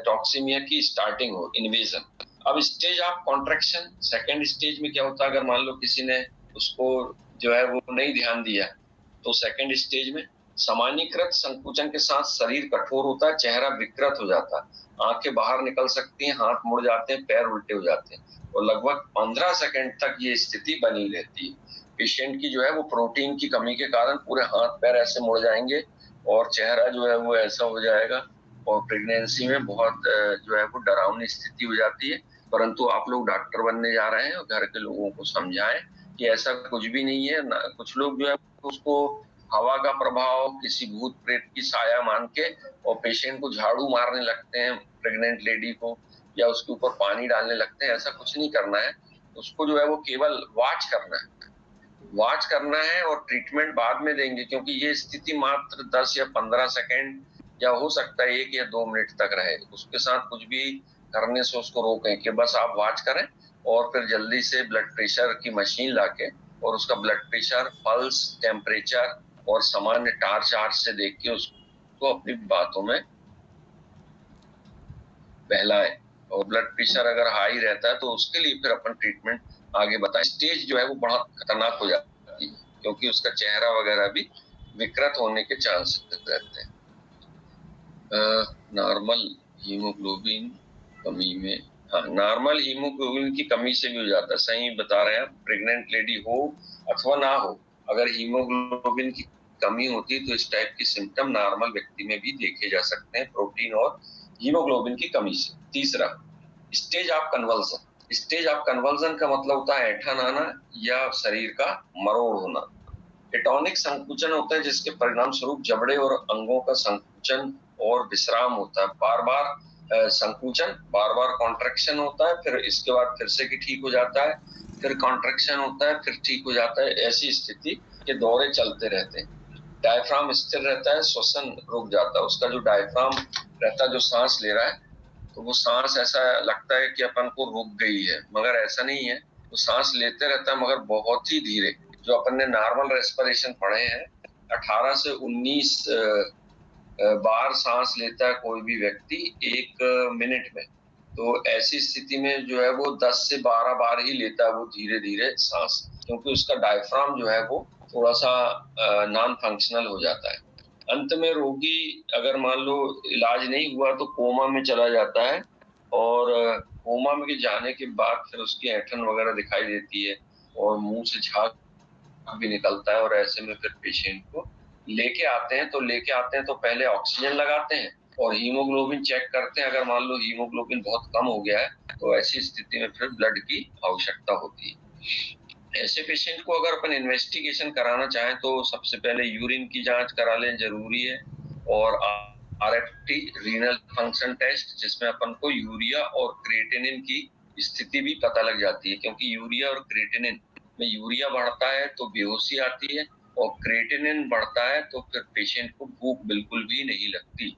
A: टॉक्सिमिया की स्टार्टिंग हो, इन्वेजन। अब stage of contraction, second stage में क्या होता है, अगर मान लो किसी ने उसको जो है वो नहीं ध्यान दिया, तो सेकेंड स्टेज में सामान्यकृत संकुचन के साथ शरीर कठोर होता है, चेहरा विकृत हो जाता है, आंखें बाहर निकल सकती हैं, हाथ मुड़ जाते हैं, पैर उल्टे हो जाते हैं, और लगभग 15 सेकंड तक ये स्थिति बनी रहती है। पेशेंट की जो है वो प्रोटीन की कमी के कारण पूरे हाथ पैर ऐसे मुड़ जाएंगे और चेहरा जो है वो ऐसा हो जाएगा, और प्रेगनेंसी में बहुत जो है वो डरावनी स्थिति हो जाती है। परंतु आप लोग डॉक्टर बनने जा रहे हैं और घर के लोगों को समझाएं कि ऐसा कुछ भी नहीं है। कुछ लोग जो है उसको हवा का प्रभाव, किसी भूत प्रेत की साया मान के और पेशेंट को झाड़ू मारने लगते हैं, प्रेग्नेंट लेडी को, या उसके ऊपर पानी डालने लगते हैं। ऐसा कुछ नहीं करना है, उसको जो है वो केवल वॉच करना है और ट्रीटमेंट बाद में देंगे, क्योंकि ये स्थिति मात्र 10 या 15 सेकंड या हो सकता है 1 या 2 मिनट तक रहे। उसके साथ कुछ भी करने से उसको रोकें कि बस आप वॉच करें, और फिर जल्दी से ब्लड प्रेशर की मशीन लाके और उसका ब्लड प्रेशर, पल्स, टेम्परेचर और सामान्य टार्च आर्च से देख के उसको अपनी बातों में बहलाए। और ब्लड प्रेशर अगर हाई रहता है तो उसके लिए फिर अपन ट्रीटमेंट आगे बताएं। स्टेज जो है वो बड़ा खतरनाक हो जाती है क्योंकि उसका चेहरा वगैरह भी विकृत होने के चांसेस रहते हैं। नॉर्मल हीमोग्लोबिन कमी में, हाँ, नॉर्मल हीमोग्लोबिन की कमी से भी हो जाता है। सही बता रहे हैं आप। प्रेग्नेंट लेडी हो अथवा ना हो, अगर हीमोग्लोबिन की कमी होती है तो इस टाइप के सिम्टम नॉर्मल व्यक्ति में भी देखे जा सकते हैं, प्रोटीन और हीमोग्लोबिन की कमी से। तीसरा, stage of convulsion. Stage of convulsion का मतलब होता है ऐंठन आना या शरीर का मरोड़ होना। केटोनिक संकुचन होता है जिसके परिणाम स्वरूप जबड़े और अंगों का संकुचन और विश्राम होता है। बार बार संकुचन, बार बार कॉन्ट्रैक्शन होता है, फिर इसके बाद फिर से ठीक हो जाता है, फिर कॉन्ट्रैक्शन होता है, फिर ठीक हो जाता है। ऐसी स्थिति के दौरे चलते रहते हैं। डायफ्राम स्थिर रहता है, श्वसन रुक जाता है। उसका जो डायफ्राम रहता है, जो सांस ले रहा है, तो वो सांस ऐसा लगता है कि अपन को रुक गई है, मगर ऐसा नहीं है। वो सांस लेते रहता है मगर बहुत ही धीरे। जो अपन ने नॉर्मल रेस्पिरेशन पढ़े हैं, 18 से 19 बार सांस लेता है कोई भी व्यक्ति 1 मिनट में। तो ऐसी स्थिति में जो है वो 10 से 12 बार ही लेता है वो धीरे धीरे सांस, क्योंकि उसका डायफ्राम जो है वो थोड़ा सा नॉन फंक्शनल हो जाता है। अंत में रोगी अगर मान लो इलाज नहीं हुआ तो कोमा में चला जाता है, और कोमा में जाने के बाद फिर उसकी ऐंठन वगैरह दिखाई देती है और मुंह से झाग भी निकलता है। और ऐसे में फिर पेशेंट को लेके आते हैं तो पहले ऑक्सीजन लगाते हैं और हीमोग्लोबिन चेक करते हैं। अगर मान लो हीमोग्लोबिन बहुत कम हो गया है तो ऐसी स्थिति में फिर ब्लड की आवश्यकता होती है। ऐसे पेशेंट को अगर अपन इन्वेस्टिगेशन कराना चाहें तो सबसे पहले यूरिन की जांच करा लें, जरूरी है। और RFT, रीनल फंक्शन टेस्ट, जिसमें अपन को यूरिया और क्रिएटिनिन की स्थिति भी पता लग जाती है, क्योंकि यूरिया और क्रिएटिनिन में यूरिया बढ़ता है तो बेहोशी आती है, और क्रिएटिनिन बढ़ता है तो फिर पेशेंट को भूख बिल्कुल भी नहीं लगती।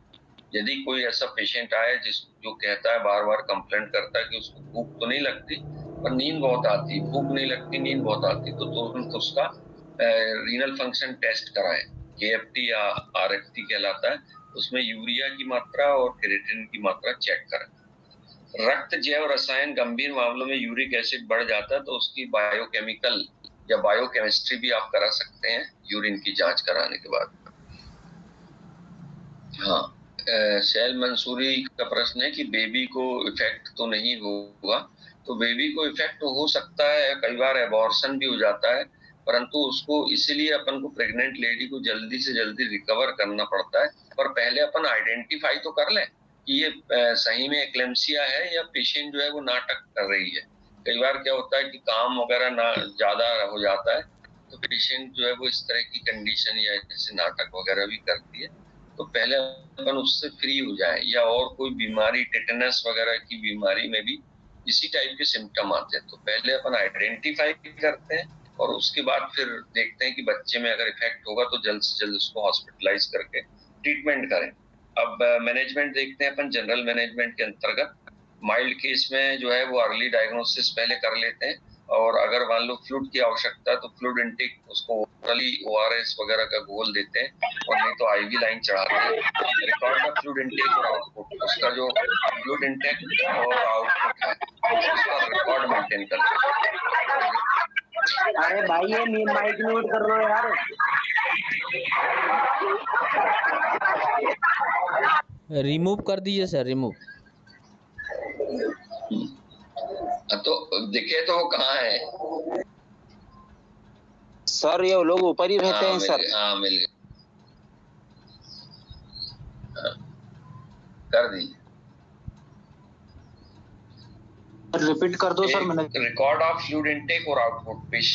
A: यदि कोई ऐसा पेशेंट आए जो कहता है, बार बार कंप्लेंट करता है कि उसको भूख तो नहीं लगती पर नींद बहुत आती, भूख नहीं लगती नींद बहुत आती, तो तुरंत उसका रीनल फंक्शन टेस्ट कराएं। KFT या RFT कहलाता है। उसमें यूरिया की मात्रा और क्रिएटिनिन की मात्रा चेक करें। रक्त जैव रसायन गंभीर मामलों में यूरिक एसिड बढ़ जाता है तो उसकी बायोकेमिकल या बायोकेमिस्ट्री भी आप करा सकते हैं यूरिन की जांच कराने के बाद। हाँ, शैल मंसूरी का प्रश्न है कि बेबी को इफेक्ट तो नहीं होगा। तो बेबी को इफेक्ट हो सकता है, कई बार एबॉर्शन भी हो जाता है, परंतु उसको इसीलिए अपन को प्रेग्नेंट लेडी को जल्दी से जल्दी रिकवर करना पड़ता है। पर पहले अपन आइडेंटिफाई तो कर लें कि ये सही में एक्लेम्सिया है या पेशेंट जो है वो नाटक कर रही है। कई बार क्या होता है कि काम वगैरह ना ज्यादा हो जाता है तो पेशेंट जो है वो इस तरह की कंडीशन या जैसे नाटक वगैरह भी करती है। तो पहले अपन उससे फ्री हो जाए। या और कोई बीमारी, टेटनस वगैरह की बीमारी में भी इसी टाइप के सिम्टम आते हैं, तो पहले अपन आइडेंटिफाई करते हैं और उसके बाद फिर देखते हैं कि बच्चे में अगर इफेक्ट होगा तो जल्द से जल्द उसको हॉस्पिटलाइज करके ट्रीटमेंट करें। अब मैनेजमेंट देखते हैं अपन। जनरल मैनेजमेंट के अंतर्गत माइल्ड केस में जो है वो अर्ली डायग्नोसिस पहले कर लेते हैं, और अगर मान लो फ्लूइड की आवश्यकता है तो फ्लूइड इंटेक उसको ओरली ORS वगैरह का घोल देते हैं, और नहीं तो IV लाइन चढ़ाते हैं। रिकॉर्ड द फ्लूइड इंटेक और आउटपुट, उसका जो फ्लूइड इंटेक और आउटपुट है उसका रिकॉर्ड मेंटेन करते हैं।
E: अरे भाई ये माइक म्यूट कर लो यार।
G: रिमूव कर दीजिए सर, रिमूव।
A: तो दिखे तो वो कहाँ है
F: सर? ये लोग ऊपर ही रहते हैं सर।
A: हाँ, मिल गए। कर दी।
F: रिपीट कर दो सर। मैंने
A: रिकॉर्ड ऑफ फ्लूइड इनटेक और आउटपुट पेश।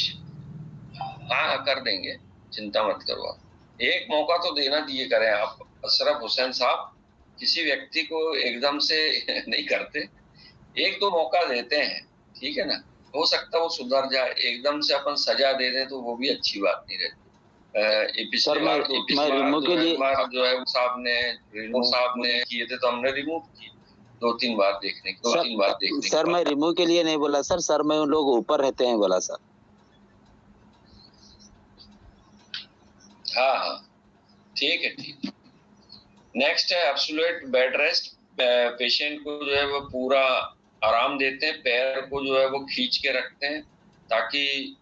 A: हाँ, कर देंगे, चिंता मत करो आप। एक मौका तो देना दिए करें आप। अशरफ हुसैन साहब किसी व्यक्ति को एकदम से नहीं करते, एक दो मौका देते हैं, ठीक है ना। हो सकता है वो सुधर जाए। एकदम से अपन सजा दे दें तो वो भी अच्छी बात नहीं रहती।
F: सर मैं रिमूव के लिए
A: जो है साहब ने किए थे तो हमने रिमूव किए 2-3 बार देखने की।
F: सर मैं रिमूव के लिए नहीं बोला सर मैं उन लोग ऊपर रहते हैं बोला सर।
A: हाँ हाँ ठीक है ठीक। नेक्स्ट है एब्सोल्यूट बेड रेस्ट। पेशेंट को जो है वो पूरा आराम देते हैं, पैर को जो है वो खींच के रखते हैं ताकि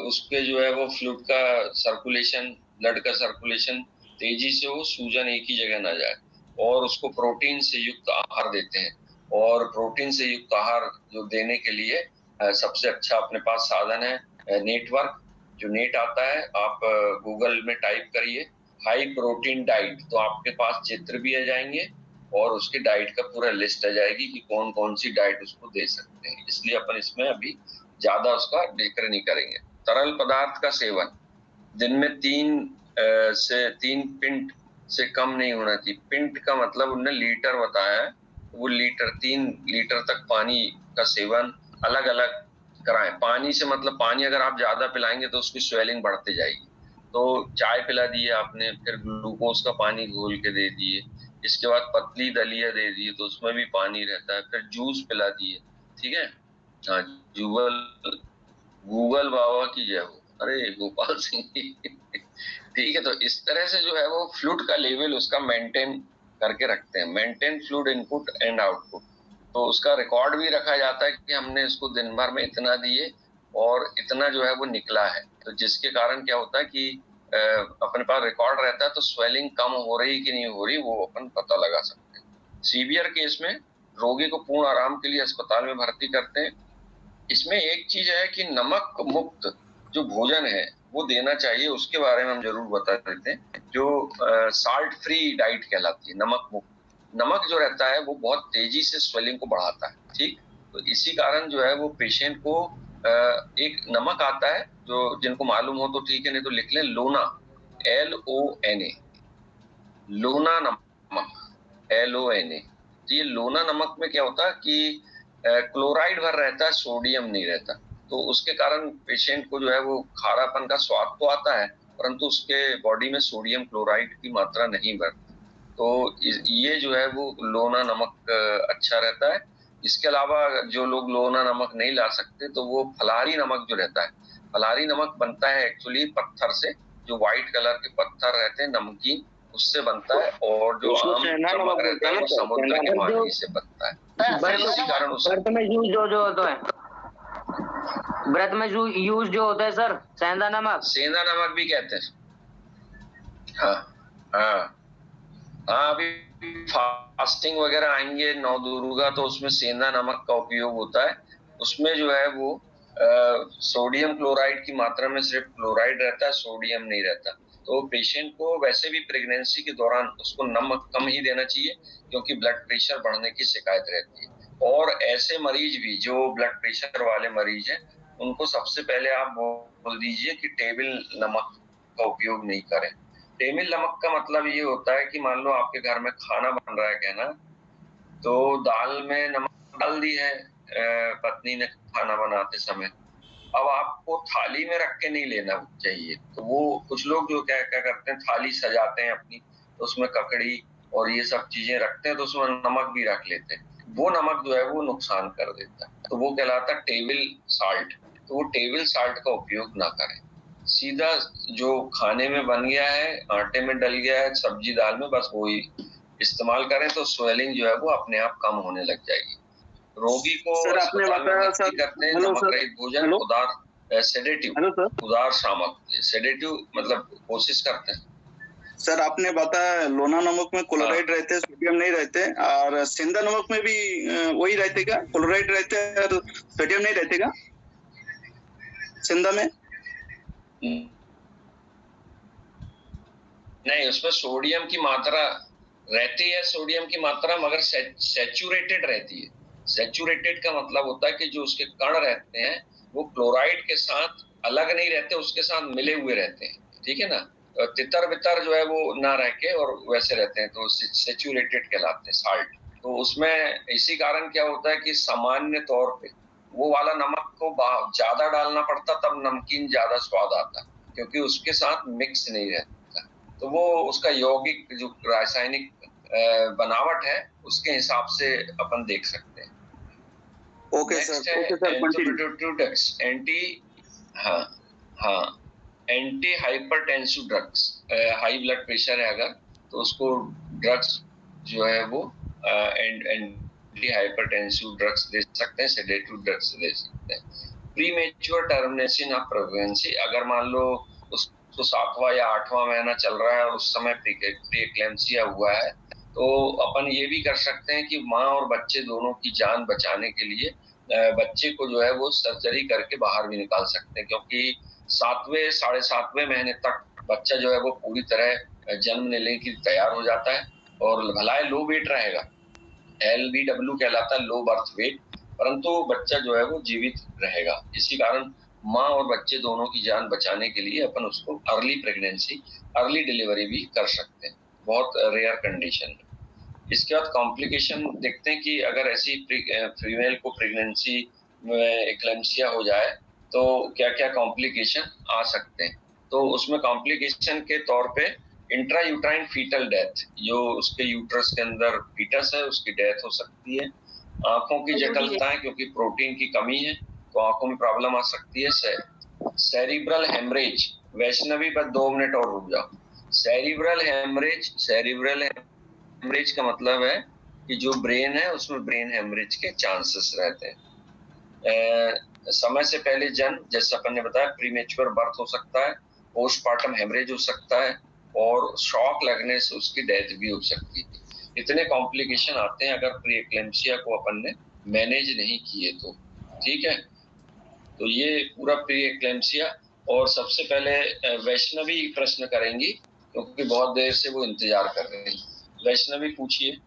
A: उसके जो है वो फ्लूइड का सर्कुलेशन, ब्लड का सर्कुलेशन तेजी से हो, सूजन एक ही जगह ना जाए। और उसको प्रोटीन से युक्त आहार देते हैं। और प्रोटीन से युक्त आहार जो देने के लिए सबसे अच्छा अपने पास साधन है नेटवर्क। जो नेट आता है आप गूगल में टाइप करिए हाई प्रोटीन डाइट, तो आपके पास चित्र भी आ जाएंगे और उसकी डाइट का पूरा लिस्ट आ जाएगी कि कौन कौन सी डाइट उसको दे सकते हैं। इसलिए अपन इसमें अभी ज्यादा उसका जिक्र नहीं करेंगे। तरल पदार्थ का सेवन दिन में 3 पिंट से कम नहीं होना चाहिए। पिंट का मतलब उन्होंने लीटर बताया है, वो लीटर 3 लीटर तक पानी का सेवन अलग अलग कराएं। पानी से मतलब पानी अगर आप ज्यादा पिलाएंगे तो उसकी स्वेलिंग बढ़ती जाएगी। तो चाय पिला दिए आपने, फिर ग्लूकोज का पानी घोल के दे दिए, इसके बाद पतली दलिया दे दिए तो उसमें भी पानी रहता है, फिर जूस पिला दिए। ठीक है। हाँ गूगल बाबा की जय हो। अरे गोपाल सिंह ठीक है। तो इस तरह से जो है वो फ्लूइड का लेवल उसका मेंटेन करके रखते हैं, maintain fluid input and output. तो उसका रिकॉर्ड भी रखा जाता है कि हमने इसको दिन भर में इतना दिए और इतना जो है वो निकला है। तो जिसके कारण क्या होता है कि अपने पास रिकॉर्ड रहता है, तो स्वेलिंग कम हो रही कि नहीं हो रही वो अपन पता लगा सकते हैं। सीवियर केस में रोगी को पूर्ण आराम के लिए अस्पताल में भर्ती करते हैं। इसमें एक चीज है कि नमक मुक्त जो भोजन है वो देना चाहिए, उसके बारे में हम जरूर बता देते हैं। जो साल्ट फ्री डाइट कहलाती है, नमक मुक्त। नमक जो रहता है वो बहुत तेजी से स्वेलिंग को बढ़ाता है। ठीक। तो इसी कारण जो है वो पेशेंट को एक नमक आता है जो जिनको मालूम हो तो ठीक है, नहीं तो लिख लें लोना, LONA, लोना नमक, LONA। तो ये लोना नमक में क्या होता है कि क्लोराइड भर रहता है, सोडियम नहीं रहता। तो उसके कारण पेशेंट को जो है वो खारापन का स्वाद तो आता है परंतु उसके बॉडी में सोडियम क्लोराइड की मात्रा नहीं बढ़ती। तो ये जो है वो लोना नमक अच्छा रहता है। इसके अलावा जो लोग लोना नमक नहीं ला सकते तो वो फलारी नमक जो रहता है, फलारी नमक बनता है एक्चुअली पत्थर से, जो व्हाइट कलर के पत्थर रहते हैं नमकीन, उससे बनता है। और जो आम नमक रहता है वो समुद्र के पानी से बनता है। इसी कारण
E: व्रत में यूज जो होता है, व्रत में यूज जो होता है सर, सेंधा नमक,
A: सेंधा नमक भी कहते हैं। हाँ हाँ हाँ। अभी फास्टिंग वगैरह आएंगे 9 दुर्गा, तो उसमें सेंधा नमक का उपयोग होता है। उसमें जो है वो सोडियम क्लोराइड की मात्रा में सिर्फ क्लोराइड रहता है, सोडियम नहीं रहता। तो पेशेंट को वैसे भी प्रेगनेंसी के दौरान उसको नमक कम ही देना चाहिए क्योंकि ब्लड प्रेशर बढ़ने की शिकायत रहती है। और ऐसे मरीज भी जो ब्लड प्रेशर वाले मरीज हैं उनको सबसे पहले आप बोल दीजिए कि टेबल नमक का उपयोग नहीं करें। टेबल नमक का मतलब ये होता है कि मान लो आपके घर में खाना बन रहा है कहना, तो दाल में नमक डाल दी है पत्नी ने खाना बनाते समय, अब आपको थाली में रख के नहीं लेना चाहिए। तो वो कुछ लोग जो क्या क्या करते हैं, थाली सजाते हैं अपनी, तो उसमें ककड़ी और ये सब चीजें रखते हैं, तो उसमें नमक भी रख लेते हैं। वो नमक जो है वो नुकसान कर देता है, तो वो कहलाता है टेबल साल्ट। तो वो टेबल साल्ट का उपयोग ना करें। सीधा जो खाने में बन गया है, आटे में डल गया है, सब्जी दाल में, बस वही इस्तेमाल करें तो स्वेलिंग जो है वो अपने आप कम होने लग जाएगी। रोगी को
D: सर आपने बताया सर,
A: करते हैं
D: हेलो
A: नमक
D: सर,
A: रहित भोजन,
D: हेलो
A: उदार सेडेटिव,
D: हेलो सर,
A: उदार शामक, सेडेटिव मतलब कोशिश करते हैं।
D: सर आपने बताया लोना नमक में क्लोराइड रहते हैं, सोडियम नहीं रहते, और सेंधा नमक में भी वही रहते क्या, क्लोराइड रहते हैं और सोडियम नहीं रहते क्या सेंधा में?
A: नहीं, उसमें सोडियम की मात्रा रहती है, सोडियम की मात्रा, मगर सैचुरेटेड रहती है। सैचुरेटेड का मतलब होता है कि जो उसके कण रहते हैं वो क्लोराइड के साथ अलग नहीं रहते, उसके साथ मिले हुए रहते हैं। ठीक है ना। तितर बितर जो है वो ना रह के और वैसे रहते हैं, तो सैचुरेटेड कहलाते हैं साल्ट। तो उसमें इसी कारण क्या होता है कि सामान्य तौर पे वो वाला नमक को ज्यादा डालना पड़ता, तब नमकीन ज्यादा स्वाद आता, क्योंकि उसके साथ मिक्स नहीं रहता। तो वो उसका यौगिक जो रासायनिक बनावट है उसके हिसाब से अपन देख सकते हैं।
D: Okay sir, okay sir,
A: anti, हाँ हाँ, anti hypertensive drugs, high blood pressure है अगर तो उसको ड्रग्स जो है वो एंटी हाइपरटेंसिव ड्रग्स दे सकते हैं, सेडेटिव ड्रग्स दे सकते हैं। प्रीमेच्योर टर्मिनेशन ऑफ प्रेगनेंसी, अगर मान लो उसको 7वां या 8वां महीना चल रहा है और उस समय प्रीएक्लेम्सिया हुआ है, तो अपन ये भी कर सकते हैं कि माँ और बच्चे दोनों की जान बचाने के लिए बच्चे को जो है वो सर्जरी करके बाहर भी निकाल सकते हैं, क्योंकि 7वें 7.5वें महीने तक बच्चा जो है वो पूरी तरह जन्म लेने के लिए तैयार हो जाता है और भला लो वेट रहेगा, LBW कहलाता है, लो बर्थ वेट, परंतु बच्चा जो है वो जीवित रहेगा। इसी कारण माँ और बच्चे दोनों की जान बचाने के लिए अपन उसको अर्ली प्रेगनेंसी, अर्ली डिलीवरी भी कर सकते हैं, बहुत रेयर कंडीशन है। इसके बाद कॉम्प्लिकेशन देखते हैं कि अगर ऐसी फीमेल को प्रेगनेंसी में एक्लेम्सिया हो जाए तो क्या क्या कॉम्प्लिकेशन आ सकते हैं। तो उसमें कॉम्प्लिकेशन के तौर पे इंट्रायूट्राइन फीटल डेथ, जो उसके यूट्रस के अंदर फीटस है उसकी डेथ हो सकती है। आंखों की जटिलता है क्योंकि प्रोटीन की कमी है तो आंखों में प्रॉब्लम आ सकती है। सेरिब्रल हेमरेज, वैष्णवी पर 2 मिनट और रुक जाओ। सेरिब्रल हेमरेज का मतलब है कि जो ब्रेन है उसमें ब्रेन हेमरेज के चांसेस रहते हैं। समय से पहले जन्म, जैसे अपन ने बताया, प्रीमेच्योर बर्थ हो सकता है, पोस्टमार्टम हेमरेज हो सकता है और शॉक लगने से उसकी डेथ भी हो सकती है। इतने कॉम्प्लिकेशन आते हैं अगर प्रीएक्लेम्सिया को अपन ने मैनेज नहीं किए तो। ठीक है, तो ये पूरा प्रीएक्लेम्सिया। और सबसे पहले वैष्णवी प्रश्न करेंगी क्योंकि बहुत देर से वो इंतजार कर रहे हैं। वैष्णवी पूछिए।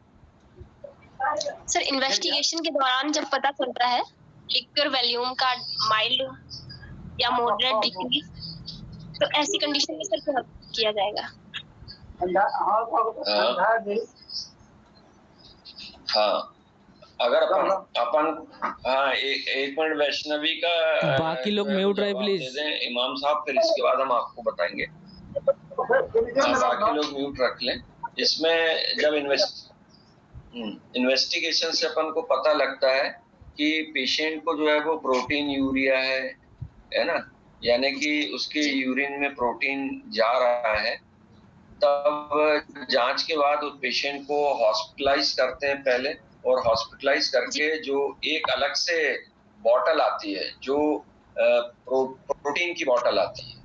J: सर, इन्वेस्टिगेशन के दौरान जब पता चलता है लिक्विड वॉल्यूम का माइल्ड या मॉडरेट डिक्रीज, तो ऐसी कंडीशन में सर क्या किया जाएगा?
A: हाँ, अगर अपन हाँ एक मिनट वैष्णवी का
G: बाकी लोग म्यूट रहे प्लीज।
A: दे दें इमाम साहब, फिर इसके बाद हम आपको बताएंगे। बाकी लोग म्यूट रख लें। इसमें जब इन्वेस्टिगेशन से अपन को पता लगता है कि पेशेंट को जो है वो प्रोटीन यूरिया है ना, यानी कि उसके यूरिन में प्रोटीन जा रहा है, तब जांच के बाद उस पेशेंट को हॉस्पिटलाइज करते हैं पहले, और हॉस्पिटलाइज करके जो एक अलग से बॉटल आती है जो प्रोटीन की बॉटल आती है,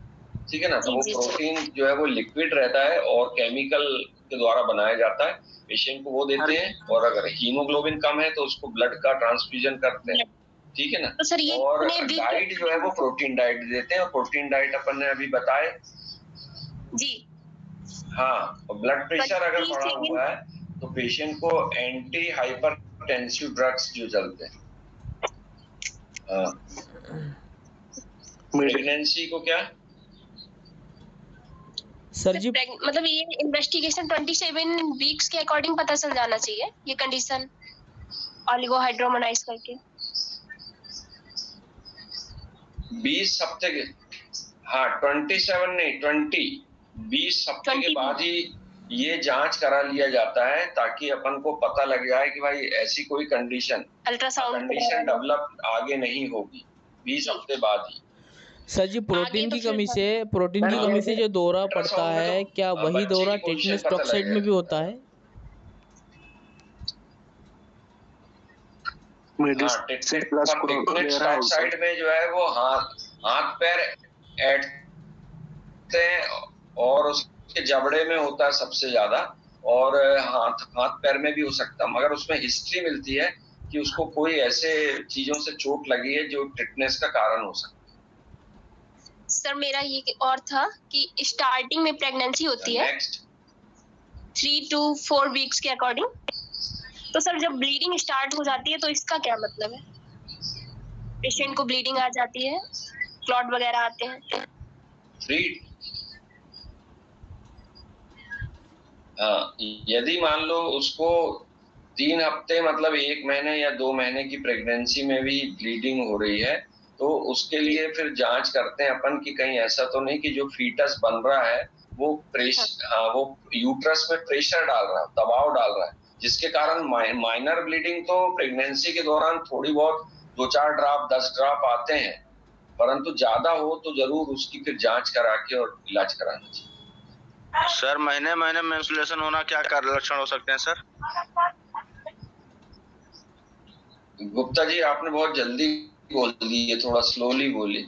A: ठीक है ना, तो वो प्रोटीन जो है वो लिक्विड रहता है और केमिकल के द्वारा बनाया जाता है, पेशेंट को वो देते हैं। और अगर हीमोग्लोबिन कम है तो उसको ब्लड का ट्रांसफ्यूजन करते हैं, ठीक है ना।
J: तो सर ये
A: और डाइट जो है वो प्रोटीन डाइट देते हैं, और प्रोटीन डाइट अपन ने अभी बताए
J: जी।
A: हाँ, और ब्लड प्रेशर अगर बढ़ा हुआ है तो पेशेंट को एंटी हाइपरटेंसिव ड्रग्स जो चलते हैं। प्रेगनेंसी को क्या
G: सर जी,
J: मतलब ये इन्वेस्टिगेशन 27 वीक्स के अकॉर्डिंग पता चल जाना चाहिए ये कंडीशन ऑलिगोहाइड्रोमोनाइज करके
A: 20 हफ्ते के, हाँ 27 नहीं 20 हफ्ते के बाद ही ये जांच करा लिया जाता है, ताकि अपन को पता लग जाए कि भाई ऐसी कोई कंडीशन डेवलप आगे नहीं होगी 20 हफ्ते बाद ही।
G: सर जी, प्रोटीन की कमी से जो दौरा पड़ता है, क्या वही दौरा टेटनस टॉक्साइड में भी होता है?
A: टॉक्साइड में जो है वो हाथ पैर ऐंठते हैं और उसके जबड़े में होता है सबसे ज्यादा, और हाथ पैर में भी हो सकता है, मगर उसमें हिस्ट्री मिलती है कि उसको कोई ऐसे चीजों से चोट लगी है जो टिटनेस का कारण हो सकता है।
J: सर मेरा ये और था कि स्टार्टिंग में प्रेगनेंसी होती है 3 to 4 वीक्स के अकॉर्डिंग, तो सर जब ब्लीडिंग स्टार्ट हो जाती है तो इसका क्या मतलब है? पेशेंट को ब्लीडिंग आ जाती है, क्लॉट वगैरह आते हैं।
A: हाँ, यदि मान लो उसको 3 हफ्ते मतलब 1 महीने या 2 महीने की प्रेगनेंसी में भी ब्लीडिंग हो रही है, तो उसके लिए फिर जांच करते हैं अपन कि कहीं ऐसा तो नहीं कि जो फीटस बन रहा है वो वो यूट्रस में प्रेशर डाल रहा है, दबाव डाल रहा है, जिसके कारण माइनर ब्लीडिंग तो प्रेगनेंसी के दौरान थोड़ी बहुत 2-4 ड्रॉप 10 ड्रॉप आते हैं, परंतु ज्यादा हो तो जरूर उसकी फिर जांच करा के और इलाज कराना चाहिए।
C: सर महीने महीने मेंस्ट्रुएशन होना क्या लक्षण हो सकते हैं सर?
A: गुप्ता जी आपने बहुत जल्दी बोल दिए, थोड़ा स्लोली बोलिए।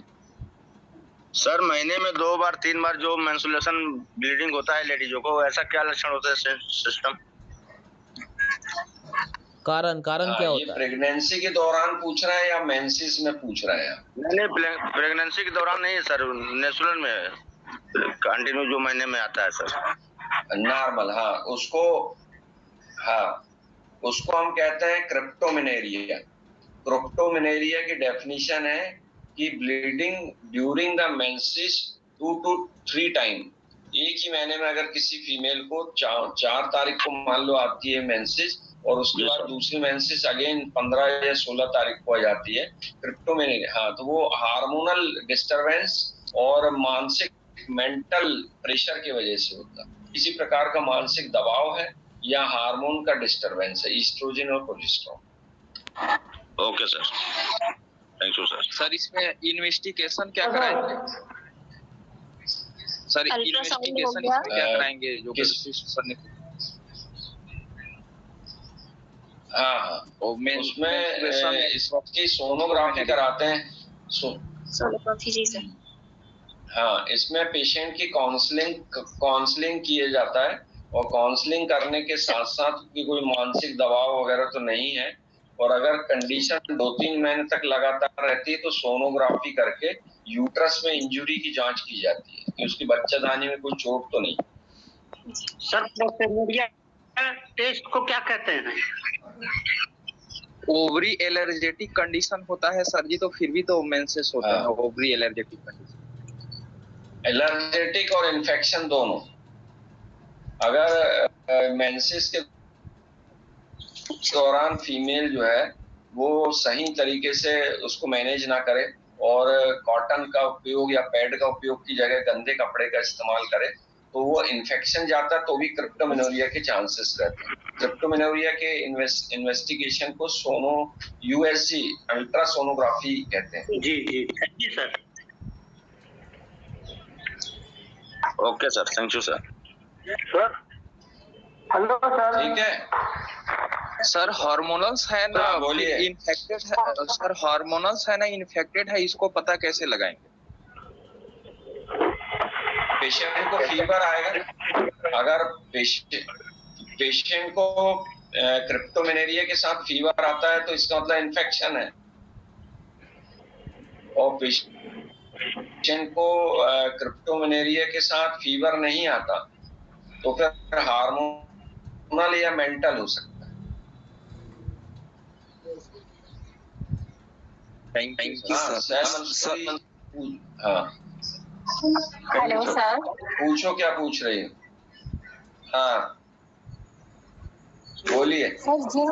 C: सर महीने में 2 बार 3 बार जो मेंस्ट्रुएशन ब्लीडिंग होता है लेडीजों को, ऐसा क्या लक्षण होता है सिस्टम?
G: कारण क्या होता है?
A: प्रेगनेंसी के दौरान पूछ रहे हैं या मेंसेस में पूछ रहे हैं?
C: नहीं, प्रेगनेंसी के दौरान नहीं है सर, नेचुरल में है, कंटिन्यू जो महीने में आता है सर।
A: नॉर्मल, हाँ उसको हम कहते हैं क्रिप्टोमिनेरिया। क्रिप्टोमिनेरिया की डेफिनेशन है कि bleeding during the menses 2 to 3 time. एक ही महीने में अगर किसी फीमेल को 4 तारीख को मान लो आती है मेंसेस और उसके बाद दूसरी मेंसेस अगेन 15 या 16 तारीख को आ जाती है, क्रिप्टोमिनेरिया। हाँ, तो वो हार्मोनल डिस्टरबेंस और मानसिक मेंटल प्रेशर की वजह से होता है। किसी प्रकार का मानसिक दबाव है या हार्मोन का डिस्टरबेंस है, ईस्ट्रोजन और progesterone.
C: Okay sir, thank you sir.
K: Sir इसमें इन्वेस्टिगेशन क्या कराएंगे? सर इन्वेस्टिगेशन इसमें क्या कराएंगे जो
A: हाँ, उसमें इसकी सोनोग्राफी कराते हैं।
J: सोनोग्राफी, जी सर।
A: हाँ, इसमें पेशेंट की काउंसलिंग किया जाता है और काउंसलिंग करने के साथ साथ कि कोई मानसिक दबाव वगैरह तो नहीं है, और अगर कंडीशन 2-3 महीने तक लगातार रहती है तो सोनोग्राफी करके यूट्रस में इंजुरी की जांच की जाती है कि उसकी बच्चादानी में कोई चोट तो नहीं।
L: सर प्रोस्टेट टेस्ट को क्या कहते हैं?
K: ओवरी एलर्जेटिक कंडीशन होता है सर जी, तो फिर भी तो मेंसेस होता है। ओवरी एलर्जेटिक कंडीशन,
A: एलर्जेटिक और इन्फेक्शन दोनों। अगर मेंसेस के दौरान फीमेल जो है वो सही तरीके से उसको मैनेज ना करे और कॉटन का उपयोग या पैड का उपयोग की जगह गंदे कपड़े का इस्तेमाल करे तो वो इन्फेक्शन जाता तो भी क्रिप्टोमिनोरिया के चांसेस रहते हैं। क्रिप्टोमिनोरिया के इन्वेस्टिगेशन को USG अल्ट्रासोनोग्राफी कहते हैं।
L: जी sir.
C: Okay sir, thank you sir.
L: Sir hello sir.
A: ठीक है
K: सर, हार्मोनल्स है ना इन्फेक्टेड है? सर हार्मोनल्स है ना इन्फेक्टेड है, इसको पता कैसे लगाएंगे?
A: पेशेंट को फीवर आएगा, अगर पेशेंट को क्रिप्टोमिनेरिया के साथ फीवर आता है तो इसका मतलब इन्फेक्शन है, और पेशेंट को क्रिप्टोमिनेरिया के साथ फीवर नहीं आता तो फिर हार्मोनल या मेंटल हो सकता है।
K: Thank you sir.
A: हाँ,
J: हेलो सर।
A: पूछो, क्या पूछ रही हो? हाँ बोलिए।
J: सर, जिन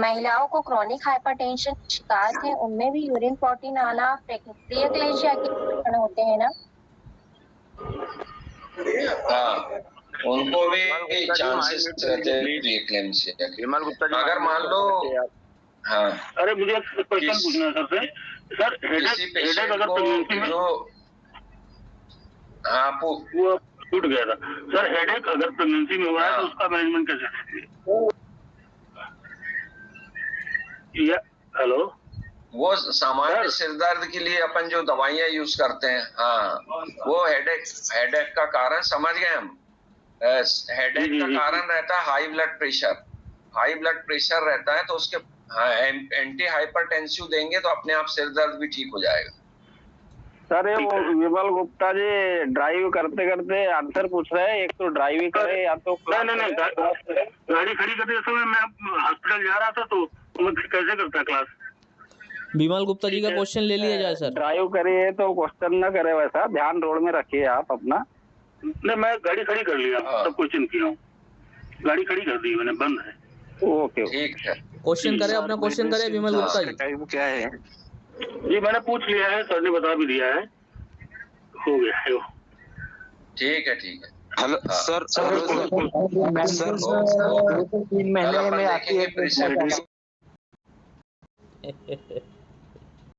J: महिलाओं को क्रोनिक हाइपरटेंशन शिकायत है उनमें भी यूरिन प्रोटीन आना प्रीएक्लेम्सिया के लक्षण होते हैं ना?
A: हाँ, उनको भी चांसेस रहते हैं प्रीएक्लेम्सिया के। अगर मान लो, हाँ,
L: अरे मुझे क्वेश्चन पूछना है सर से। सर हेडेक अगर प्रेगनेंसी में वो टूट गया था सर, हेडेक अगर प्रेगनेंसी में हुआ है तो उसका मैनेजमेंट कैसे है? हेलो,
A: वो सामान्य सिरदर्द के लिए अपन जो दवाइयां यूज करते हैं, हाँ, वो हेडेक का कारण समझ गए हम। हेडेक का कारण रहता है हाई ब्लड प्रेशर रहता है, तो उसके एंटी हाइपरटेंसिव देंगे तो अपने आप सिरदर्द भी ठीक हो जाएगा।
B: सर ये वो विमल गुप्ता जी ड्राइव करते करते आंसर पूछ रहे हैं, एक तो ड्राइव करे या तो
L: नहीं गाड़ी खड़ी करते समय मैं हॉस्पिटल जा रहा था तो कैसे करता क्लास?
G: विमल गुप्ता जी का क्वेश्चन ले लिया जाए सर।
B: ड्राइव करिए तो क्वेश्चन न करे, वैसा ध्यान रोड में रखिए आप अपना।
L: नहीं, मैं गाड़ी खड़ी कर लिया, तब क्वेश्चन किया हूँ, गाड़ी खड़ी कर दी मैंने, बंद है।
B: ओके,
A: ठीक है,
G: क्वेश्चन करे, अपना क्वेश्चन करे विमल गुप्ता जी।
C: टाइम क्या है?
L: जी मैंने पूछ लिया है, सर ने बता भी दिया है, हो गया है।
A: ठीक है।
F: हेलो सर,
A: 3 महीने में आती है